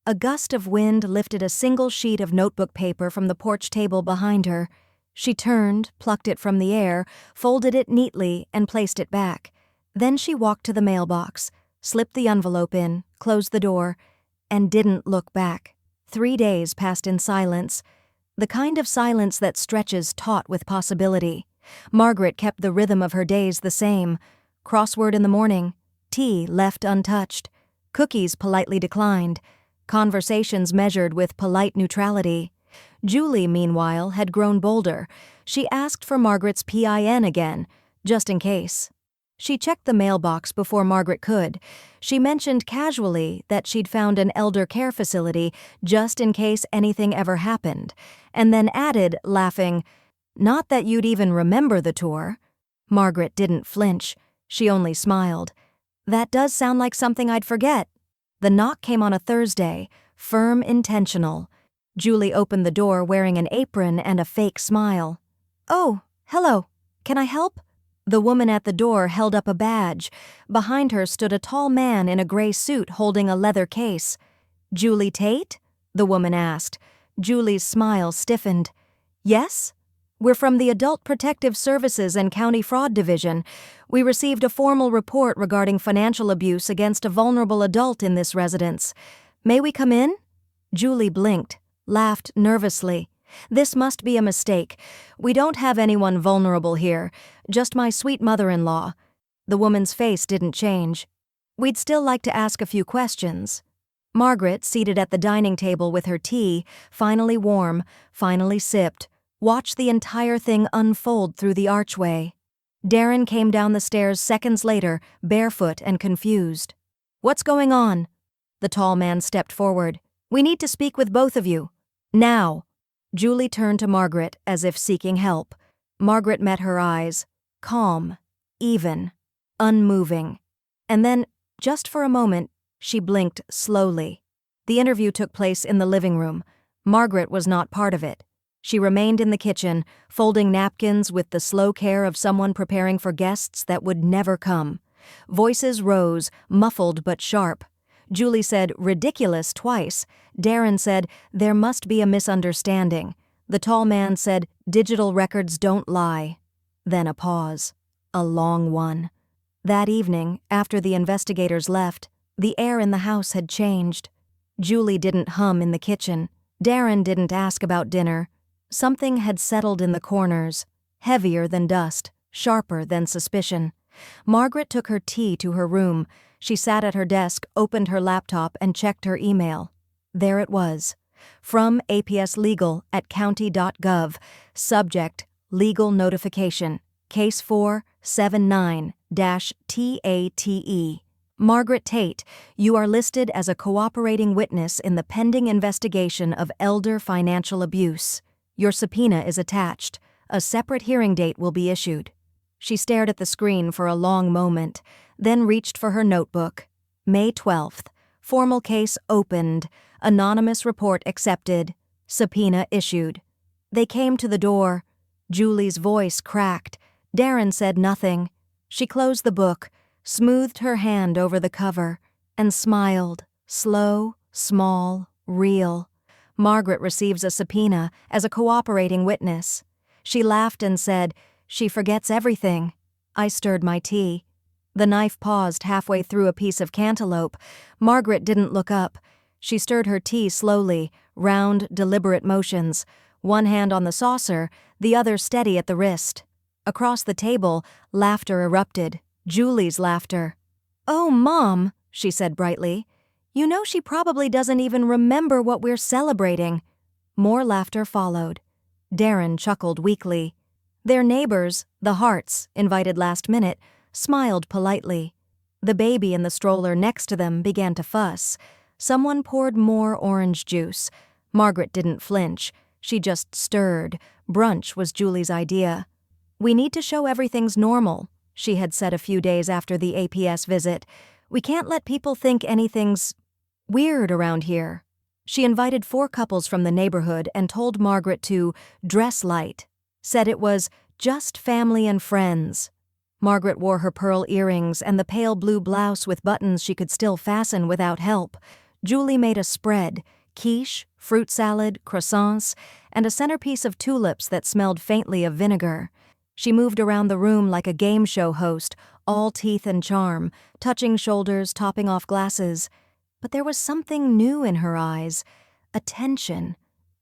A gust of wind lifted a single sheet of notebook paper from the porch table behind her. She turned, plucked it from the air, folded it neatly, and placed it back. Then she walked to the mailbox, slipped the envelope in, closed the door, and didn't look back. 3 days passed in silence, the kind of silence that stretches taut with possibility. Margaret kept the rhythm of her days the same. Crossword in the morning, tea left untouched, cookies politely declined, conversations measured with polite neutrality. Julie, meanwhile, had grown bolder. She asked for Margaret's PIN again, just in case. She checked the mailbox before Margaret could. She mentioned casually that she'd found an elder care facility just in case anything ever happened, and then added, laughing, "Not that you'd even remember the tour." Margaret didn't flinch. She only smiled. "That does sound like something I'd forget." The knock came on a Thursday, firm, intentional. Julie opened the door wearing an apron and a fake smile. "Oh, hello. Can I help?" The woman at the door held up a badge. Behind her stood a tall man in a gray suit holding a leather case. "Julie Tate?" the woman asked. Julie's smile stiffened. "Yes? We're from the Adult Protective Services and County Fraud Division. We received a formal report regarding financial abuse against a vulnerable adult in this residence. May we come in?" Julie blinked, laughed nervously. "This must be a mistake. We don't have anyone vulnerable here, just my sweet mother-in-law." The woman's face didn't change. "We'd still like to ask a few questions." Margaret, seated at the dining table with her tea, finally warm, finally sipped, watched the entire thing unfold through the archway. Darren came down the stairs seconds later, barefoot and confused. "What's going on?" The tall man stepped forward. "We need to speak with both of you. Now." Julie turned to Margaret as if seeking help. Margaret met her eyes, calm, even, unmoving. And then, just for a moment, she blinked slowly. The interview took place in the living room. Margaret was not part of it. She remained in the kitchen, folding napkins with the slow care of someone preparing for guests that would never come. Voices rose, muffled but sharp. Julie said, "Ridiculous," twice. Darren said, "There must be a misunderstanding." The tall man said, "Digital records don't lie." Then a pause. A long one. That evening, after the investigators left, the air in the house had changed. Julie didn't hum in the kitchen. Darren didn't ask about dinner. Something had settled in the corners, heavier than dust, sharper than suspicion. Margaret took her tea to her room. She sat at her desk, opened her laptop, and checked her email. There it was. From APS Legal at county.gov. Subject, Legal Notification. Case 479-TATE. Margaret Tate, you are listed as a cooperating witness in the pending investigation of elder financial abuse. Your subpoena is attached. A separate hearing date will be issued. She stared at the screen for a long moment, then reached for her notebook. May 12th. Formal case opened. Anonymous report accepted. Subpoena issued. They came to the door. Julie's voice cracked. Darren said nothing. She closed the book, smoothed her hand over the cover, and smiled, slow, small, real. Margaret receives a subpoena as a cooperating witness. She laughed and said, "She forgets everything." I stirred my tea. The knife paused halfway through a piece of cantaloupe. Margaret didn't look up. She stirred her tea slowly, round, deliberate motions, one hand on the saucer, the other steady at the wrist. Across the table, laughter erupted. Julie's laughter. "Oh, Mom," she said brightly. "You know she probably doesn't even remember what we're celebrating." More laughter followed. Darren chuckled weakly. Their neighbors, the Harts, invited last minute, smiled politely. The baby in the stroller next to them began to fuss. Someone poured more orange juice. Margaret didn't flinch. She just stirred. Brunch was Julie's idea. "We need to show everything's normal," she had said a few days after the APS visit. "We can't let people think anything's weird around here." She invited 4 couples from the neighborhood and told Margaret to dress light. Said it was just family and friends. Margaret wore her pearl earrings and the pale blue blouse with buttons she could still fasten without help. Julie made a spread: quiche, fruit salad, croissants, and a centerpiece of tulips that smelled faintly of vinegar. She moved around the room like a game show host, all teeth and charm, touching shoulders, topping off glasses. But there was something new in her eyes, a tension,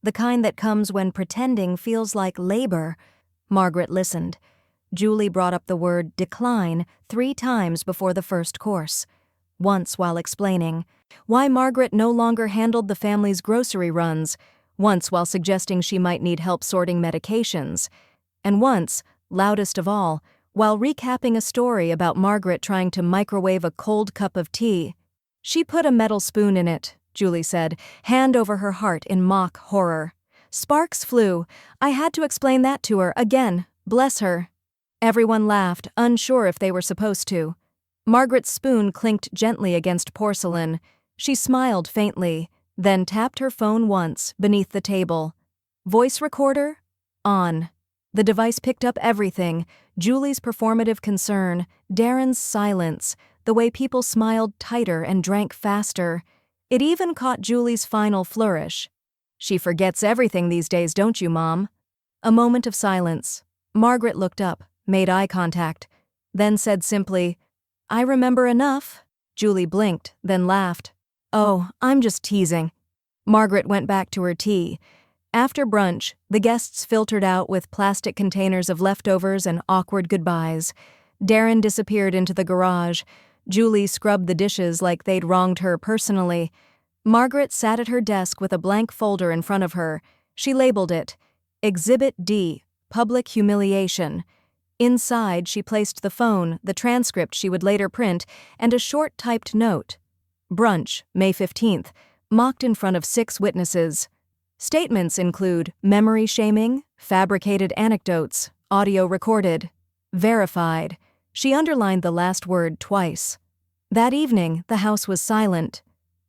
the kind that comes when pretending feels like labor. Margaret listened. Julie brought up the word decline 3 times before the first course. Once while explaining why Margaret no longer handled the family's grocery runs, once while suggesting she might need help sorting medications, and once, loudest of all, while recapping a story about Margaret trying to microwave a cold cup of tea. "She put a metal spoon in it," Julie said, hand over her heart in mock horror. "Sparks flew. I had to explain that to her again, bless her." Everyone laughed, unsure if they were supposed to. Margaret's spoon clinked gently against porcelain. She smiled faintly, then tapped her phone once beneath the table. Voice recorder? On. The device picked up everything: Julie's performative concern, Darren's silence, the way people smiled tighter and drank faster. It even caught Julie's final flourish. "She forgets everything these days, don't you, Mom?" A moment of silence. Margaret looked up, made eye contact, then said simply, "I remember enough." Julie blinked, then laughed. "Oh, I'm just teasing." Margaret went back to her tea. After brunch, the guests filtered out with plastic containers of leftovers and awkward goodbyes. Darren disappeared into the garage. Julie scrubbed the dishes like they'd wronged her personally. Margaret sat at her desk with a blank folder in front of her. She labeled it Exhibit D, Public Humiliation. Inside, she placed the phone, the transcript she would later print, and a short typed note. Brunch, May 15th, mocked in front of 6 witnesses. Statements include memory shaming, fabricated anecdotes, audio recorded, verified. She underlined the last word twice. That evening, the house was silent.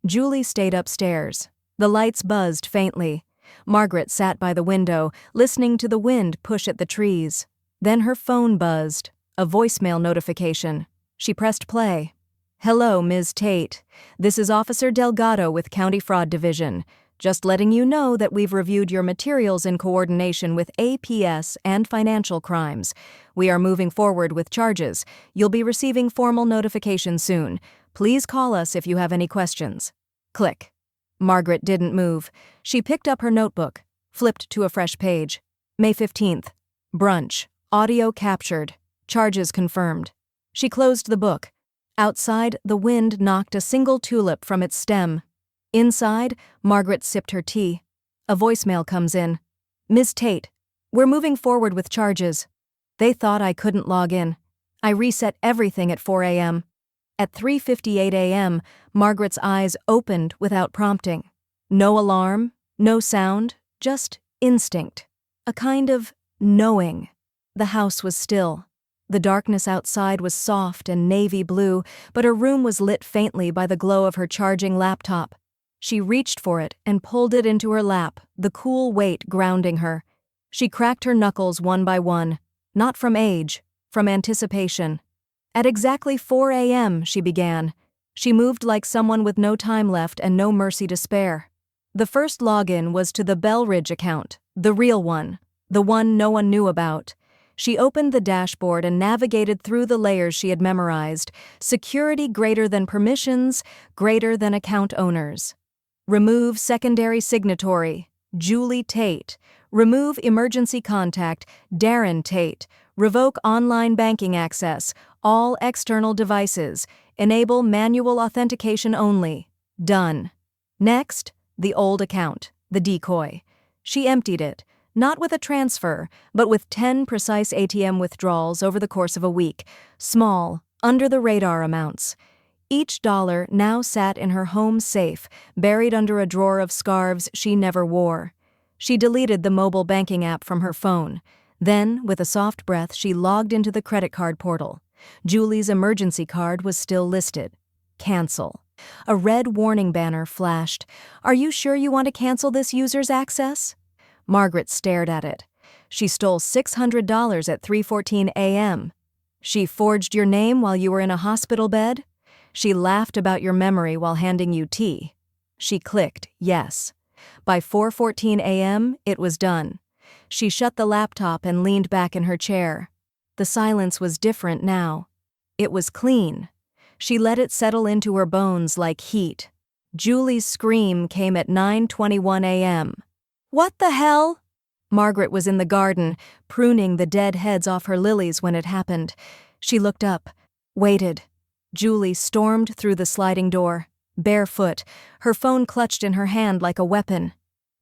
Julie stayed upstairs. The lights buzzed faintly. Margaret sat by the window, listening to the wind push at the trees. Then her phone buzzed, a voicemail notification. She pressed play. "Hello, Ms. Tate. This is Officer Delgado with County Fraud Division. Just letting you know that we've reviewed your materials in coordination with APS and financial crimes. We are moving forward with charges. You'll be receiving formal notification soon. Please call us if you have any questions." Click. Margaret didn't move. She picked up her notebook, flipped to a fresh page. May 15th. Brunch. Audio captured. Charges confirmed. She closed the book. Outside, the wind knocked a single tulip from its stem. Inside, Margaret sipped her tea. A voicemail comes in. "Ms. Tate, we're moving forward with charges. They thought I couldn't log in. I reset everything at 4 a.m. At 3:58 a.m., Margaret's eyes opened without prompting. No alarm, no sound, just instinct. A kind of knowing. The house was still. The darkness outside was soft and navy blue, but her room was lit faintly by the glow of her charging laptop. She reached for it and pulled it into her lap, the cool weight grounding her. She cracked her knuckles one by one, not from age, from anticipation. At exactly 4 a.m., she began. She moved like someone with no time left and no mercy to spare. The first login was to the Belridge account, the real one, the one no one knew about. She opened the dashboard and navigated through the layers she had memorized. Security greater than permissions, greater than account owners. Remove secondary signatory, Julie Tate. Remove emergency contact, Darren Tate. Revoke online banking access, all external devices. Enable manual authentication only. Done. Next, the old account, the decoy. She emptied it, not with a transfer, but with 10 precise ATM withdrawals over the course of a week, small, under-the-radar amounts. Each dollar now sat in her home safe, buried under a drawer of scarves she never wore. She deleted the mobile banking app from her phone. Then, with a soft breath, she logged into the credit card portal. Julie's emergency card was still listed. Cancel. A red warning banner flashed. "Are you sure you want to cancel this user's access?" Margaret stared at it. She stole $600 at 3:14 a.m. She forged your name while you were in a hospital bed? She laughed about your memory while handing you tea. She clicked yes. By 4:14 a.m., it was done. She shut the laptop and leaned back in her chair. The silence was different now. It was clean. She let it settle into her bones like heat. Julie's scream came at 9:21 a.m. "What the hell?" Margaret was in the garden, pruning the dead heads off her lilies when it happened. She looked up, waited. Julie stormed through the sliding door, barefoot, her phone clutched in her hand like a weapon.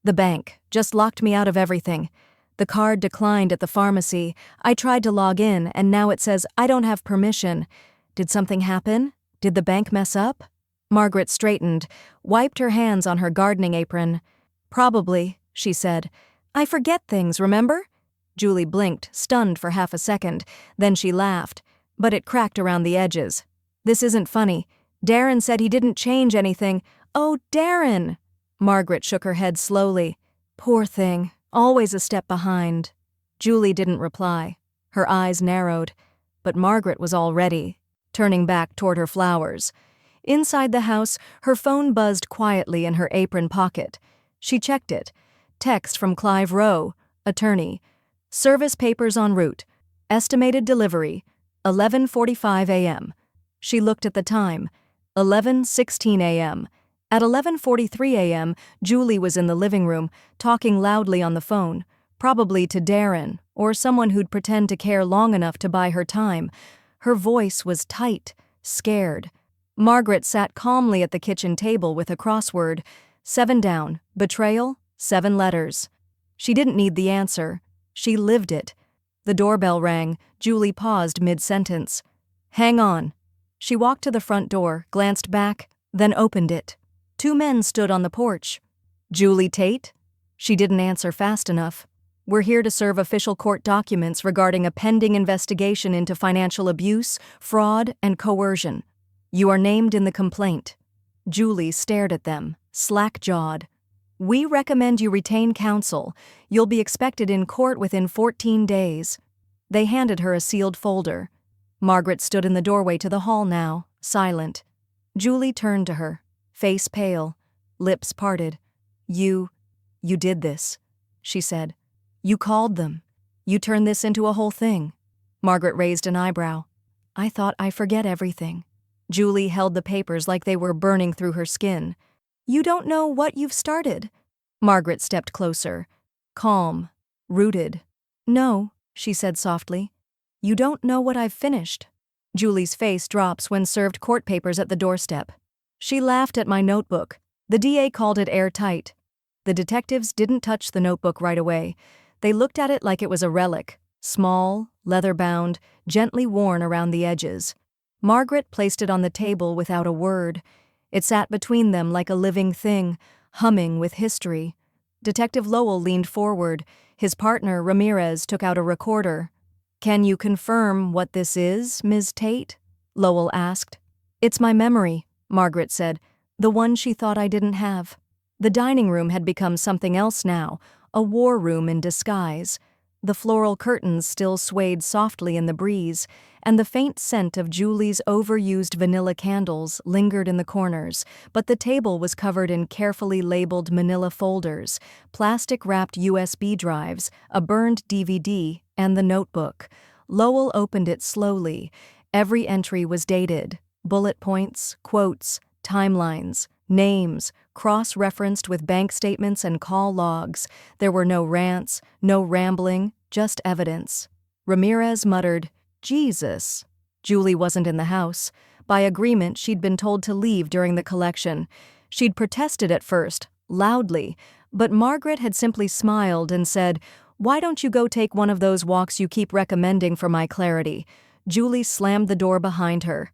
"The bank just locked me out of everything. The card declined at the pharmacy. I tried to log in, and now it says I don't have permission. Did something happen? Did the bank mess up?" Margaret straightened, wiped her hands on her gardening apron. "Probably," she said. "I forget things, remember?" Julie blinked, stunned for half a second. Then she laughed, but it cracked around the edges. "This isn't funny. Darren said he didn't change anything." "Oh, Darren!" Margaret shook her head slowly. "Poor thing, always a step behind." Julie didn't reply. Her eyes narrowed. But Margaret was all ready, turning back toward her flowers. Inside the house, her phone buzzed quietly in her apron pocket. She checked it. Text from Clive Rowe, attorney. "Service papers en route. Estimated delivery, 11:45 a.m. She looked at the time, 11:16 a.m. At 11:43 a.m., Julie was in the living room, talking loudly on the phone, probably to Darren, or someone who'd pretend to care long enough to buy her time. Her voice was tight, scared. Margaret sat calmly at the kitchen table with a crossword. 7 down, betrayal, 7 letters. She didn't need the answer. She lived it. The doorbell rang. Julie paused mid-sentence. "Hang on." She walked to the front door, glanced back, then opened it. 2 men stood on the porch. "Julie Tate?" She didn't answer fast enough. "We're here to serve official court documents regarding a pending investigation into financial abuse, fraud, and coercion. You are named in the complaint." Julie stared at them, slack-jawed. "We recommend you retain counsel. You'll be expected in court within 14 days. They handed her a sealed folder. Margaret stood in the doorway to the hall now, silent. Julie turned to her, face pale, lips parted. You did this," she said. "You called them. You turned this into a whole thing." Margaret raised an eyebrow. "I thought I forget everything." Julie held the papers like they were burning through her skin. "You don't know what you've started." Margaret stepped closer, calm, rooted. "No," she said softly. "You don't know what I've finished." Julie's face drops when served court papers at the doorstep. She laughed at my notebook. The DA called it airtight. The detectives didn't touch the notebook right away. They looked at it like it was a relic, small, leather-bound, gently worn around the edges. Margaret placed it on the table without a word. It sat between them like a living thing, humming with history. Detective Lowell leaned forward. His partner, Ramirez, took out a recorder. "Can you confirm what this is, Ms. Tate?" Lowell asked. "It's my memory," Margaret said, "the one she thought I didn't have." The dining room had become something else now, a war room in disguise. The floral curtains still swayed softly in the breeze, and the faint scent of Julie's overused vanilla candles lingered in the corners, but the table was covered in carefully labeled manila folders, plastic-wrapped USB drives, a burned DVD, and the notebook. Lowell opened it slowly. Every entry was dated. Bullet points, quotes, timelines, names, cross-referenced with bank statements and call logs. There were no rants, no rambling, just evidence. Ramirez muttered, "Jesus." Julie wasn't in the house. By agreement, she'd been told to leave during the collection. She'd protested at first, loudly, but Margaret had simply smiled and said, "Why don't you go take one of those walks you keep recommending for my clarity?" Julie slammed the door behind her.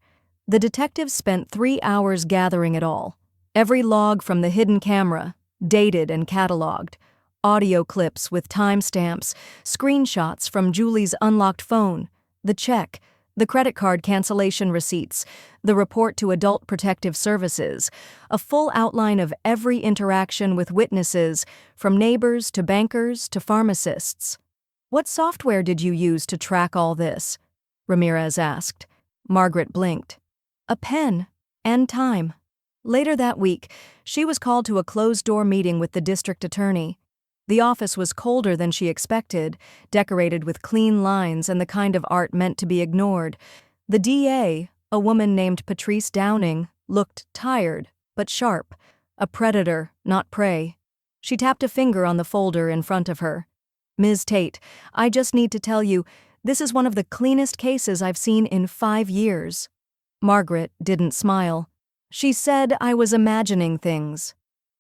The detectives spent 3 hours gathering it all. Every log from the hidden camera, dated and cataloged. Audio clips with timestamps, screenshots from Julie's unlocked phone, the check, the credit card cancellation receipts, the report to Adult Protective Services, a full outline of every interaction with witnesses, from neighbors to bankers to pharmacists. "What software did you use to track all this?" Ramirez asked. Margaret blinked. A pen. And time. Later that week, she was called to a closed-door meeting with the district attorney. The office was colder than she expected, decorated with clean lines and the kind of art meant to be ignored. The DA, a woman named Patrice Downing, looked tired, but sharp. A predator, not prey. She tapped a finger on the folder in front of her. Ms. Tate, I just need to tell you, this is one of the cleanest cases I've seen in 5 years. Margaret didn't smile. She said I was imagining things.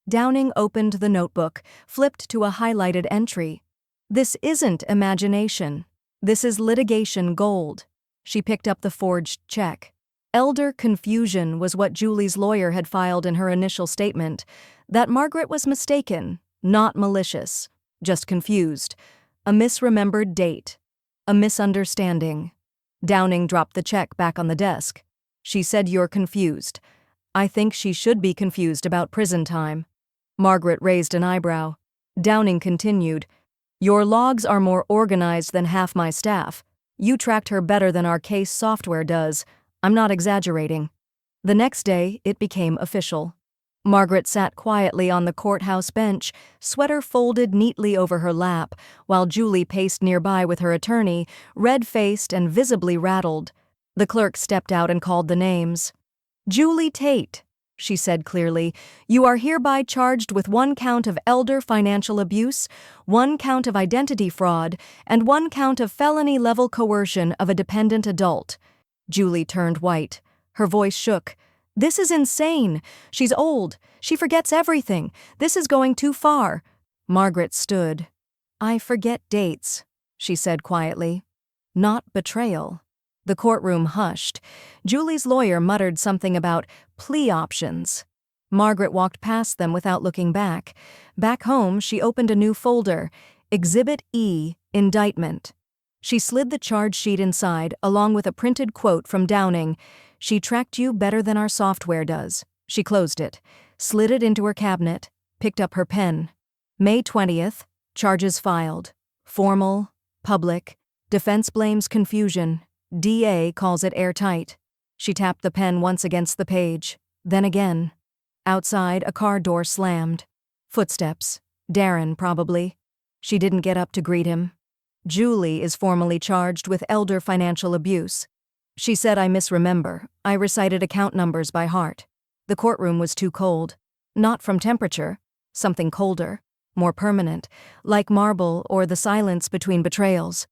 Downing opened the notebook, flipped to a highlighted entry. This isn't imagination. This is litigation gold. She picked up the forged check. Elder confusion was what Julie's lawyer had filed in her initial statement. That Margaret was mistaken, not malicious, just confused. A misremembered date. A misunderstanding. Downing dropped the check back on the desk. She said you're confused. I think she should be confused about prison time. Margaret raised an eyebrow. Downing continued. Your logs are more organized than half my staff. You tracked her better than our case software does. I'm not exaggerating. The next day, it became official. Margaret sat quietly on the courthouse bench, sweater folded neatly over her lap, while Julie paced nearby with her attorney, red-faced and visibly rattled. The clerk stepped out and called the names. Julie Tate, she said clearly, you are hereby charged with 1 count of elder financial abuse, 1 count of identity fraud, and 1 count of felony-level coercion of a dependent adult. Julie turned white. Her voice shook. This is insane. She's old. She forgets everything. This is going too far. Margaret stood. I forget dates, she said quietly. Not betrayal. The courtroom hushed. Julie's lawyer muttered something about plea options. Margaret walked past them without looking back. Back home, she opened a new folder. Exhibit E, Indictment. She slid the charge sheet inside, along with a printed quote from Downing. She tracked you better than our software does. She closed it, slid it into her cabinet, picked up her pen. May 20th, charges filed. Formal, public, defense blames confusion. DA calls it airtight. She tapped the pen once against the page, then again. Outside, a car door slammed. Footsteps. Darren, probably. She didn't get up to greet him. Julie is formally charged with elder financial abuse. She said I misremember. I recited account numbers by heart. The courtroom was too cold. Not from temperature. Something colder. More permanent. Like marble or the silence between betrayals.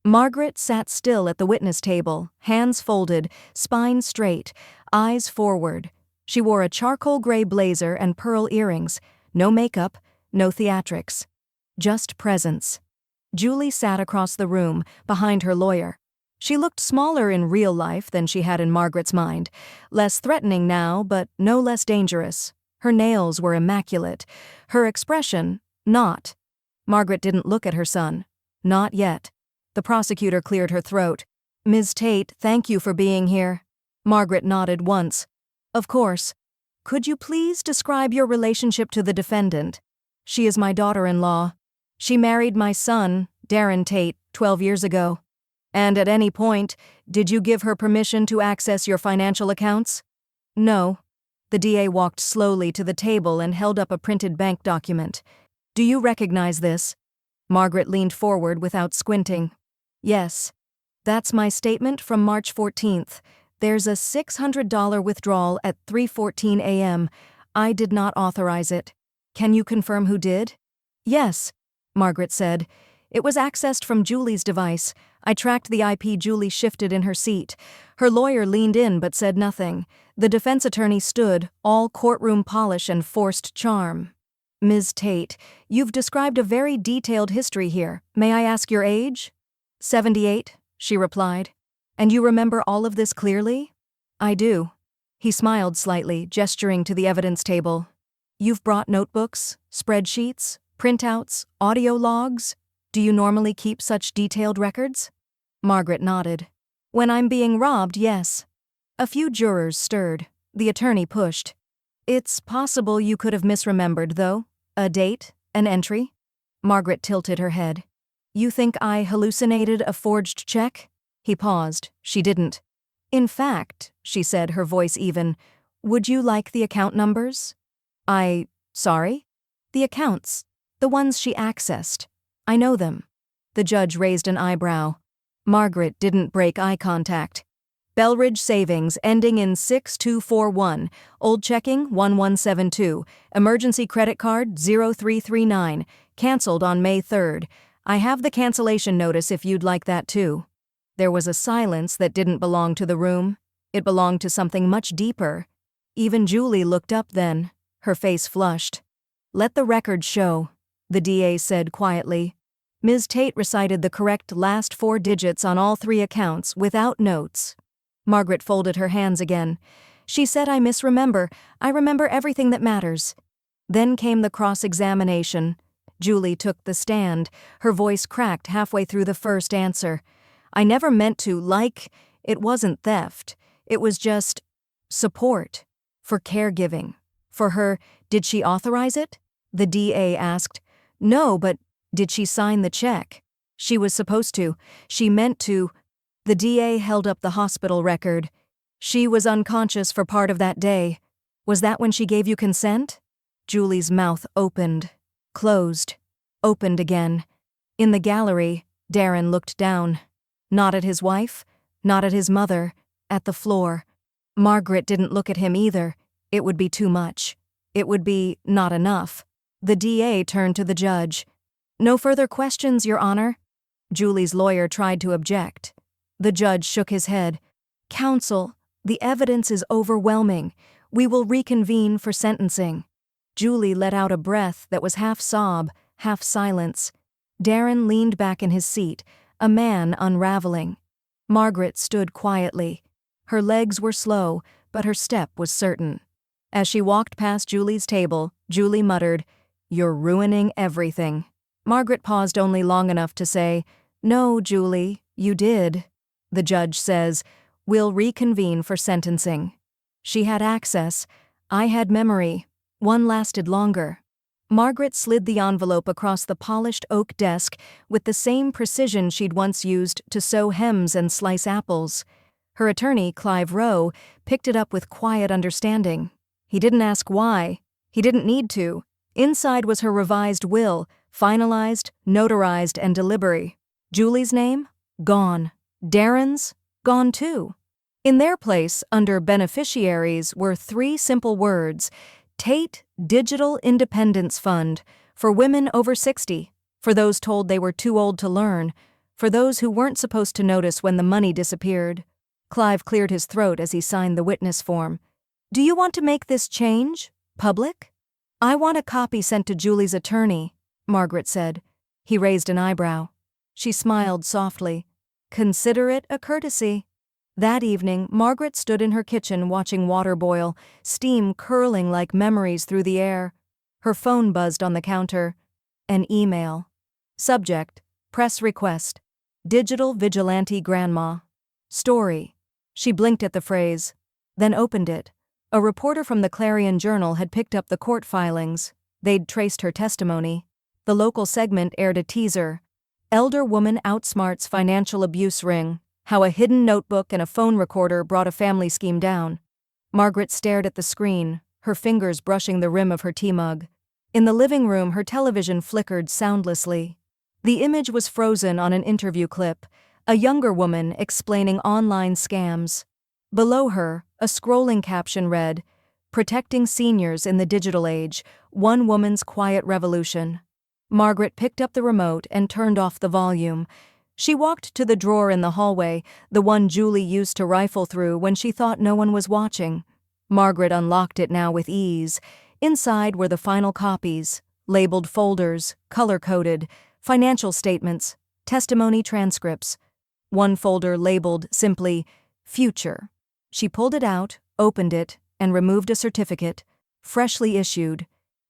Margaret sat still at the witness table, hands folded, spine straight, eyes forward. She wore a charcoal gray blazer and pearl earrings. No makeup, no theatrics. Just presence. Julie sat across the room, behind her lawyer. She looked smaller in real life than she had in Margaret's mind. Less threatening now, but no less dangerous. Her nails were immaculate. Her expression, not. Margaret didn't look at her son. Not yet. The prosecutor cleared her throat. Ms. Tate, thank you for being here. Margaret nodded once. Of course. Could you please describe your relationship to the defendant? She is my daughter-in-law. She married my son, Darren Tate, 12 years ago. And at any point, did you give her permission to access your financial accounts? No. The DA walked slowly to the table and held up a printed bank document. Do you recognize this? Margaret leaned forward without squinting. Yes. That's my statement from March 14th. There's a $600 withdrawal at 3:14 a.m. I did not authorize it. Can you confirm who did? Yes, Margaret said. It was accessed from Julie's device. I tracked the IP Julie shifted in her seat. Her lawyer leaned in but said nothing. The defense attorney stood, all courtroom polish and forced charm. Ms. Tate, you've described a very detailed history here. May I ask your age? 78, she replied. And you remember all of this clearly? I do. He smiled slightly, gesturing to the evidence table. You've brought notebooks, spreadsheets, printouts, audio logs? Do you normally keep such detailed records? Margaret nodded. When I'm being robbed, yes. A few jurors stirred. The attorney pushed. It's possible you could have misremembered, though. A date, an entry? Margaret tilted her head. You think I hallucinated a forged check? He paused. She didn't. In fact, she said, her voice even, would you like the account numbers? Sorry? The accounts. The ones she accessed. I know them. The judge raised an eyebrow. Margaret didn't break eye contact. Belridge Savings, ending in 6241. Old checking, 1172. Emergency credit card, 0339. Cancelled on May 3rd. I have the cancellation notice if you'd like that too. There was a silence that didn't belong to the room. It belonged to something much deeper. Even Julie looked up then, her face flushed. Let the record show, the DA said quietly. Ms. Tate recited the correct last 4 digits on all 3 accounts without notes. Margaret folded her hands again. She said, I misremember. I remember everything that matters. Then came the cross-examination. Julie took the stand. Her voice cracked halfway through the first answer. I never meant to, it wasn't theft. It was just support. For caregiving. For her, did she authorize it? The DA asked. No, but did she sign the check? She was supposed to. She meant to. The DA held up the hospital record. She was unconscious for part of that day. Was that when she gave you consent? Julie's mouth opened. Closed. Opened again. In the gallery, Darren looked down. Not at his wife, not at his mother, at the floor. Margaret didn't look at him either. It would be too much. It would be not enough. The DA turned to the judge. No further questions, Your Honor. Julie's lawyer tried to object. The judge shook his head. Counsel, the evidence is overwhelming. We will reconvene for sentencing. Julie let out a breath that was half sob, half silence. Darren leaned back in his seat, a man unraveling. Margaret stood quietly. Her legs were slow, but her step was certain. As she walked past Julie's table, Julie muttered, You're ruining everything. Margaret paused only long enough to say, No, Julie, you did. The judge says, We'll reconvene for sentencing. She had access. I had memory. One lasted longer. Margaret slid the envelope across the polished oak desk with the same precision she'd once used to sew hems and slice apples. Her attorney, Clive Rowe, picked it up with quiet understanding. He didn't ask why. He didn't need to. Inside was her revised will, finalized, notarized, and deliberate. Julie's name? Gone. Darren's? Gone too. In their place, under beneficiaries, were 3 simple words: Tate Digital Independence Fund, for women over 60, for those told they were too old to learn, for those who weren't supposed to notice when the money disappeared. Clive cleared his throat as he signed the witness form. Do you want to make this change? Public? I want a copy sent to Julie's attorney, Margaret said. He raised an eyebrow. She smiled softly. Consider it a courtesy. That evening, Margaret stood in her kitchen watching water boil, steam curling like memories through the air. Her phone buzzed on the counter. An email. Subject: Press request. Digital vigilante grandma. Story. She blinked at the phrase, then opened it. A reporter from the Clarion Journal had picked up the court filings. They'd traced her testimony. The local segment aired a teaser. Elder woman outsmarts financial abuse ring. How a hidden notebook and a phone recorder brought a family scheme down. Margaret stared at the screen, her fingers brushing the rim of her tea mug. In the living room, her television flickered soundlessly. The image was frozen on an interview clip, a younger woman explaining online scams. Below her, a scrolling caption read, Protecting Seniors in the Digital Age, One Woman's Quiet Revolution. Margaret picked up the remote and turned off the volume. She walked to the drawer in the hallway, the one Julie used to rifle through when she thought no one was watching. Margaret unlocked it now with ease. Inside were the final copies, labeled folders, color-coded, financial statements, testimony transcripts. One folder labeled simply, Future. She pulled it out, opened it, and removed a certificate, freshly issued.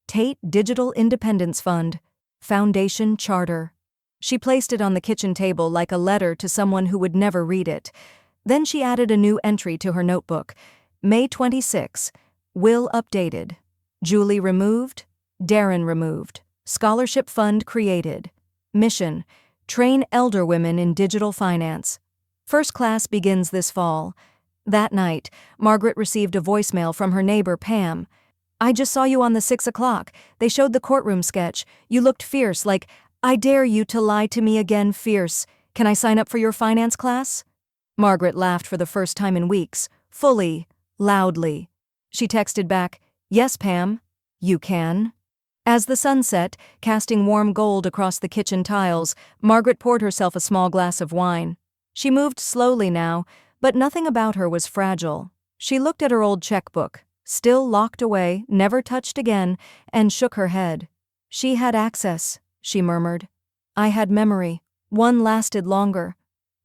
Tate Digital Independence Fund, Foundation Charter. She placed it on the kitchen table like a letter to someone who would never read it. Then she added a new entry to her notebook. May 26, will updated. Julie removed, Darren removed. Scholarship fund created. Mission, train elder women in digital finance. First class begins this fall. That night, Margaret received a voicemail from her neighbor, Pam. I just saw you on the 6 o'clock. They showed the courtroom sketch. You looked fierce, like, I dare you to lie to me again, fierce. Can I sign up for your finance class? Margaret laughed for the first time in weeks, fully, loudly. She texted back, Yes, Pam, you can. As the sun set, casting warm gold across the kitchen tiles, Margaret poured herself a small glass of wine. She moved slowly now, but nothing about her was fragile. She looked at her old checkbook, still locked away, never touched again, and shook her head. She had access, she murmured. I had memory. One lasted longer.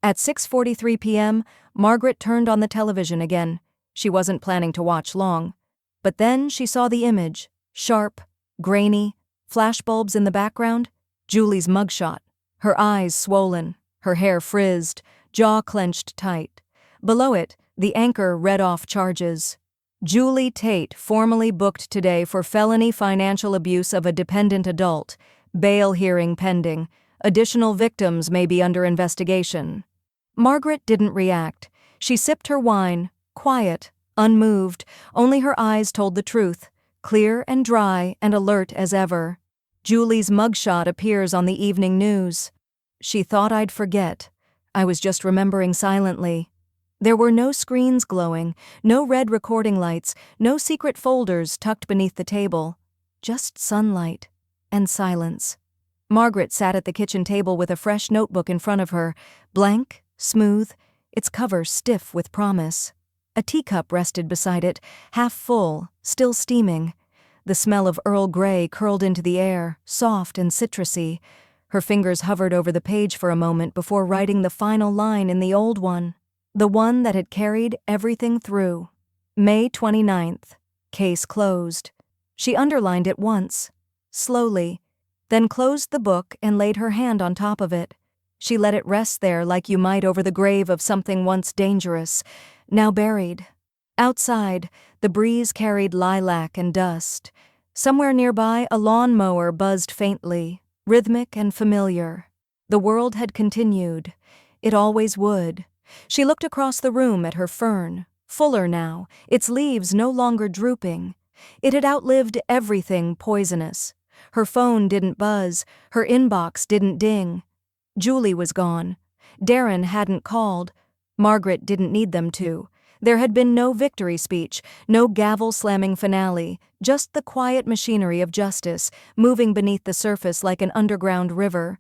At 6:43 p.m., Margaret turned on the television again. She wasn't planning to watch long. But then she saw the image, sharp, grainy, flashbulbs in the background, Julie's mugshot. Her eyes swollen, her hair frizzed, jaw clenched tight. Below it, the anchor read off charges. Julie Tate formally booked today for felony financial abuse of a dependent adult. Bail hearing pending. Additional victims may be under investigation. Margaret didn't react. She sipped her wine, quiet, unmoved, only her eyes told the truth, clear and dry and alert as ever. Julie's mugshot appears on the evening news. She thought I'd forget. I was just remembering silently. There were no screens glowing, no red recording lights, no secret folders tucked beneath the table. Just sunlight and silence. Margaret sat at the kitchen table with a fresh notebook in front of her, blank, smooth, its cover stiff with promise. A teacup rested beside it, half full, still steaming. The smell of Earl Grey curled into the air, soft and citrusy. Her fingers hovered over the page for a moment before writing the final line in the old one. The one that had carried everything through. May 29th. Case closed. She underlined it once, slowly, then closed the book and laid her hand on top of it. She let it rest there like you might over the grave of something once dangerous, now buried. Outside, the breeze carried lilac and dust. Somewhere nearby, a lawnmower buzzed faintly, rhythmic and familiar. The world had continued. It always would. She looked across the room at her fern, fuller now, its leaves no longer drooping. It had outlived everything poisonous. Her phone didn't buzz, her inbox didn't ding. Julie was gone. Darren hadn't called. Margaret didn't need them to. There had been no victory speech, no gavel-slamming finale, just the quiet machinery of justice, moving beneath the surface like an underground river.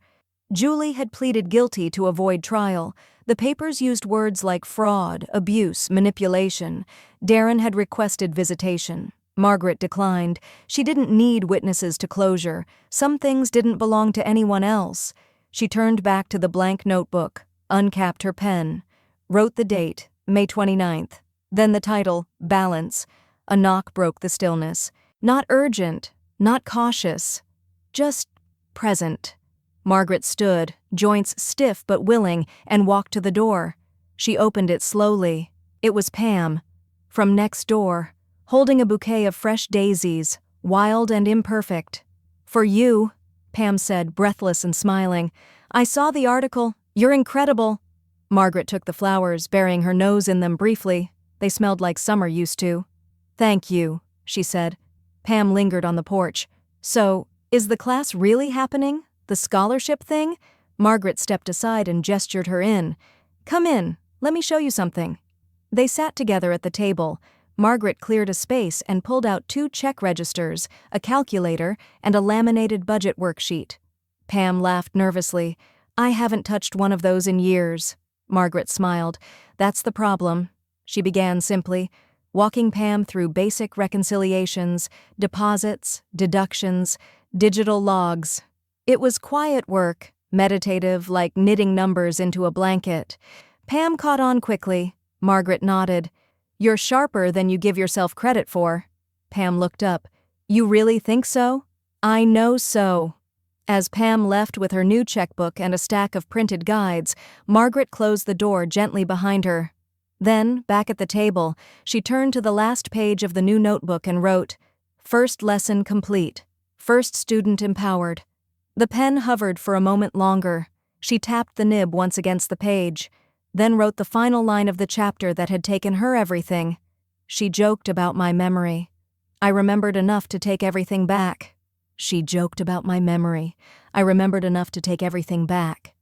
Julie had pleaded guilty to avoid trial. The papers used words like fraud, abuse, manipulation. Darren had requested visitation. Margaret declined. She didn't need witnesses to closure. Some things didn't belong to anyone else. She turned back to the blank notebook, uncapped her pen, wrote the date, May 29th, then the title, Balance. A knock broke the stillness. Not urgent, not cautious, just present. Margaret stood, joints stiff but willing, and walked to the door. She opened it slowly. It was Pam, from next door, holding a bouquet of fresh daisies, wild and imperfect. For you, Pam said, breathless and smiling. I saw the article. You're incredible. Margaret took the flowers, burying her nose in them briefly. They smelled like summer used to. Thank you, she said. Pam lingered on the porch. So, is the class really happening? The scholarship thing? Margaret stepped aside and gestured her in. Come in, let me show you something. They sat together at the table. Margaret cleared a space and pulled out 2 check registers, a calculator, and a laminated budget worksheet. Pam laughed nervously. I haven't touched one of those in years. Margaret smiled. That's the problem. She began simply, walking Pam through basic reconciliations, deposits, deductions, digital logs. It was quiet work, meditative, like knitting numbers into a blanket. Pam caught on quickly. Margaret nodded. You're sharper than you give yourself credit for. Pam looked up. You really think so? I know so. As Pam left with her new checkbook and a stack of printed guides, Margaret closed the door gently behind her. Then, back at the table, she turned to the last page of the new notebook and wrote, First lesson complete. First student empowered. The pen hovered for a moment longer. She tapped the nib once against the page. then wrote the final line of the chapter that had taken her everything. She joked about my memory. I remembered enough to take everything back. She joked about my memory. I remembered enough to take everything back.